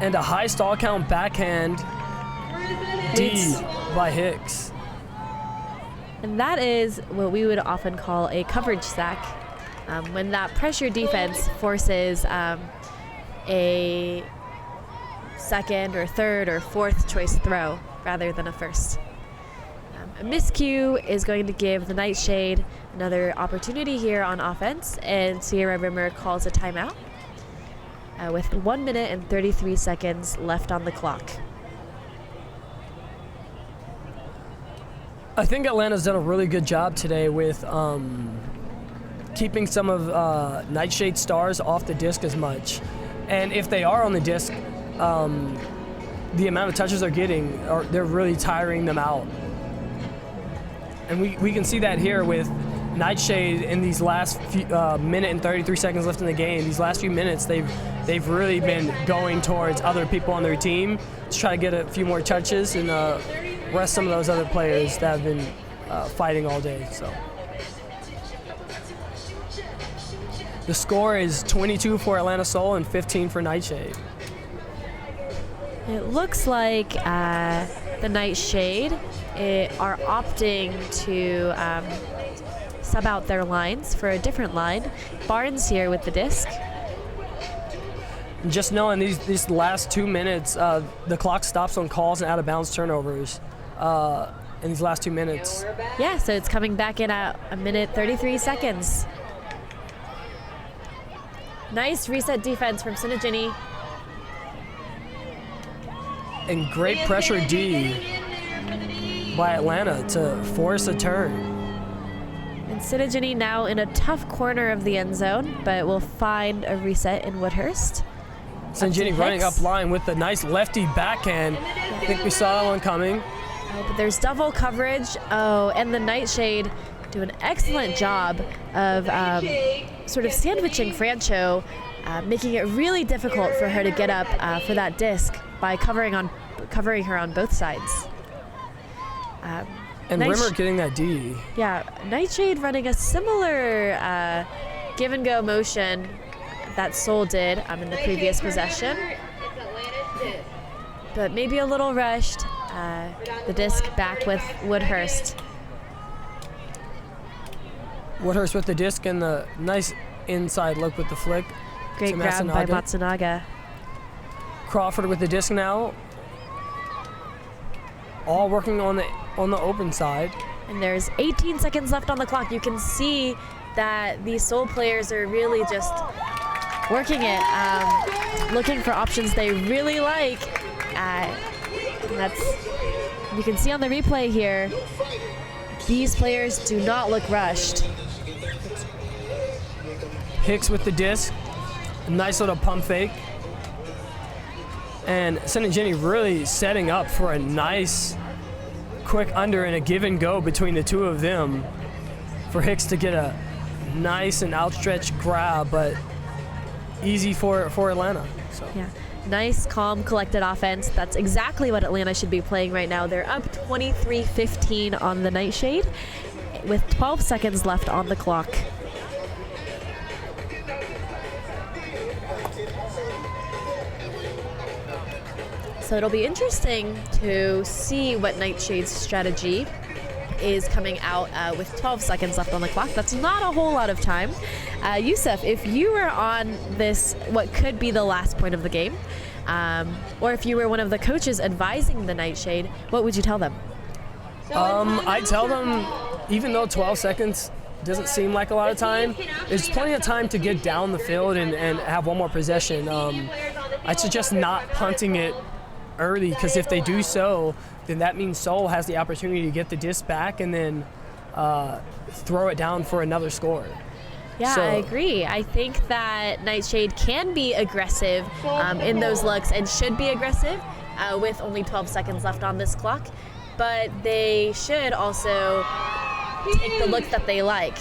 And a high stall count backhand D by Hicks. And that is what we would often call a coverage sack, when that pressure defense forces a second or third or fourth choice throw rather than a first. A miscue is going to give the Nightshade another opportunity here on offense, and Sierra Rimmer calls a timeout with 1 minute and 33 seconds left on the clock. I think Atlanta's done a really good job today with keeping some of Nightshade stars off the disc as much. And if they are on the disc, the amount of touches they're getting, they're really tiring them out. And we can see that here with Nightshade in these last few, minute and 33 seconds left in the game. These last few minutes, they've really been going towards other people on their team to try to get a few more touches and rest some of those other players that have been fighting all day. So the score is 22 for Atlanta Soul and 15 for Nightshade. It looks like the Nightshade are opting to sub out their lines for a different line. Barnes here with the disc. Just knowing these last 2 minutes, the clock stops on calls and out of bounds turnovers in these last 2 minutes. Yeah, so it's coming back in at 1 minute 33 seconds. Nice reset defense from Sinajini. And great pressure D by Atlanta to force a turn. And Sinajini now in a tough corner of the end zone, but will find a reset in Woodhurst. Sinajini running up line with a nice lefty backhand. I think we saw that one coming. Oh, but there's double coverage. Oh, and the Nightshade do an excellent job of sort of sandwiching Francho, making it really difficult for her to get up for that disc by covering her on both sides. And Rimmer getting that D. Yeah, Nightshade running a similar give and go motion that Soul did in the previous possession, but maybe a little rushed. The disc back with Woodhurst. Woodhurst with the disc and the nice inside look with the flick. Great grab by Matsunaga. Crawford with the disc now. All working on the open side. And there's 18 seconds left on the clock. You can see that these Soul players are really just working it, looking for options they really like. You can see on the replay here, these players do not look rushed. Hicks with the disc, a nice little pump fake. And Sinajini really setting up for a nice quick under and a give and go between the two of them for Hicks to get a nice and outstretched grab, but easy for Atlanta. So. Yeah. Nice, calm, collected offense. That's exactly what Atlanta should be playing right now. They're up 23-15 on the Nightshade with 12 seconds left on the clock. So it'll be interesting to see what Nightshade's strategy is coming out with 12 seconds left on the clock. That's not a whole lot of time. Yusuf, if you were on this, what could be the last point of the game, or if you were one of the coaches advising the Nightshade, what would you tell them? I'd tell them, even though 12 seconds doesn't seem like a lot of time, there's plenty of time to get down the field and have one more possession. I suggest not punting it early, because if they do so, then that means Seoul has the opportunity to get the disc back and then throw it down for another score. Yeah, So- I agree. I think that Nightshade can be aggressive in those looks and should be aggressive with only 12 seconds left on this clock. But they should also take the looks that they like.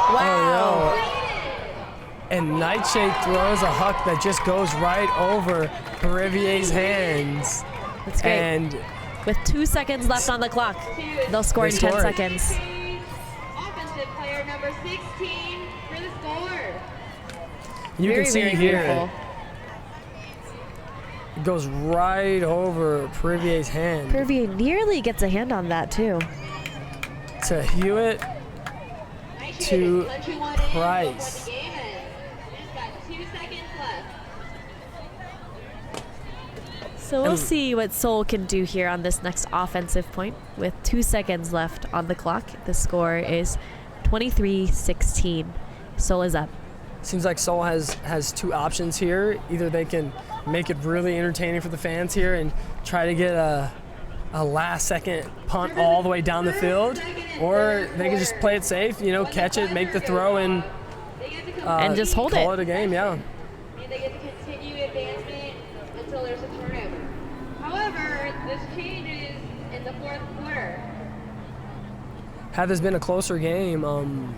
Wow. And Nightshade throws a huck that just goes right over Perrivier's hands. That's great. And With 2 seconds left on the clock, they'll score They in 10 score it. seconds. Offensive player number 16 for the score. you Very, can see very here, beautiful. it goes right over Perrivier's hand. Pervier nearly gets a hand on that too. To Hewitt, Nightshade To is punching one in Price. before the game ends. Just got 2 seconds left. So we'll see what Seoul can do here on this next offensive point. With 2 seconds left on the clock, the score is 23-16. Seoul is up. Seems like Seoul has two options here. Either they can make it really entertaining for the fans here and try to get a last-second punt all the way down the field, or they can just play it safe, catch it, make the throw, and They get to And just hold call it. it a game. Yeah. and they get to continue advancement until there's a turnover. However, this changes in the fourth quarter. Had this been a closer game,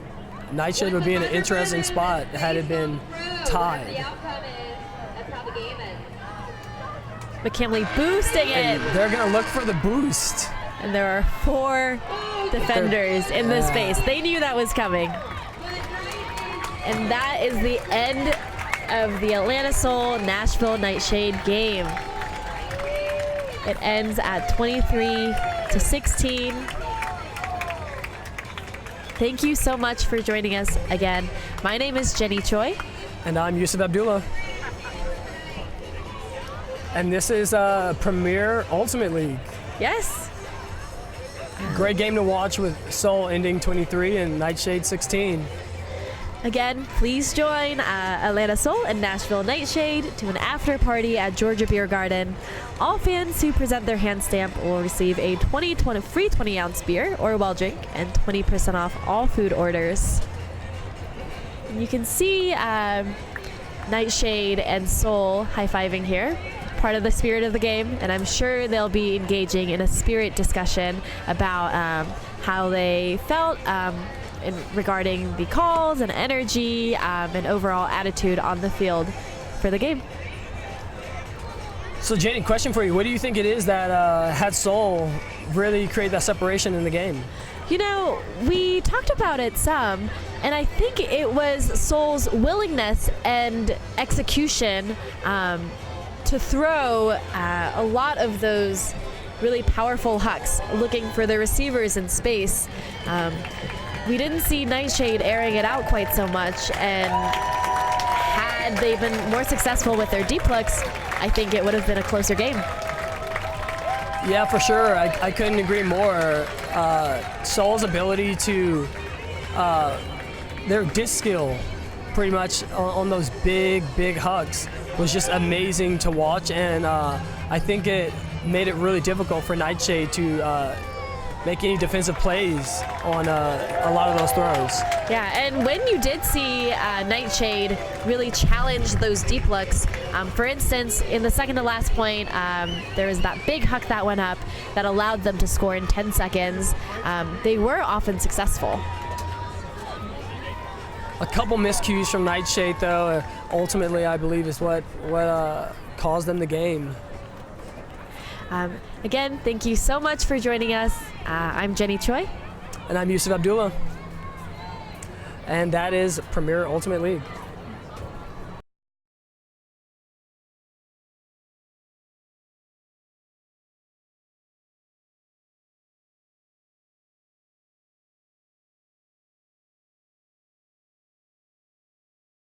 Nightshade would be in an interesting spot had it been The tied. outcome is that's how the game ends. McKinley boosting And it. they're gonna look for the boost. And there are 4 defenders in this space. They knew that was coming. And that is the end of the Atlanta Soul Nashville Nightshade game. It ends at 23-16. Thank you so much for joining us again. My name is Jenny Choi. And I'm Yusuf Abdullah. And this is Premier Ultimate League. Yes. Great game to watch with Seoul ending 23 and Nightshade 16. Again, please join Atlanta Soul and Nashville Nightshade to an after party at Georgia Beer Garden. All fans who present their hand stamp will receive a free 20-ounce beer or well drink and 20% off all food orders. And you can see Nightshade and Soul high-fiving here, part of the spirit of the game, and I'm sure they'll be engaging in a spirit discussion about how they felt regarding the calls and energy and overall attitude on the field for the game. So Jenny, question for you. What do you think it is that had Seoul really create that separation in the game? We talked about it some, and I think it was Seoul's willingness and execution to throw a lot of those really powerful hucks, looking for the receivers in space. We didn't see Nightshade airing it out quite so much, and had they been more successful with their deep looks, I think it would have been a closer game. Yeah, for sure. I couldn't agree more. Seoul's ability to, their disc skill pretty much on those big hugs was just amazing to watch, and I think it made it really difficult for Nightshade to make any defensive plays on a lot of those throws. Yeah, and when you did see Nightshade really challenge those deep looks, for instance, in the second to last point, there was that big huck that went up that allowed them to score in 10 seconds. They were often successful. A couple miscues from Nightshade, though, ultimately I believe is what caused them the game. Again, thank you so much for joining us. I'm Jenny Choi. And I'm Yusuf Abdullah. And that is Premier Ultimate League.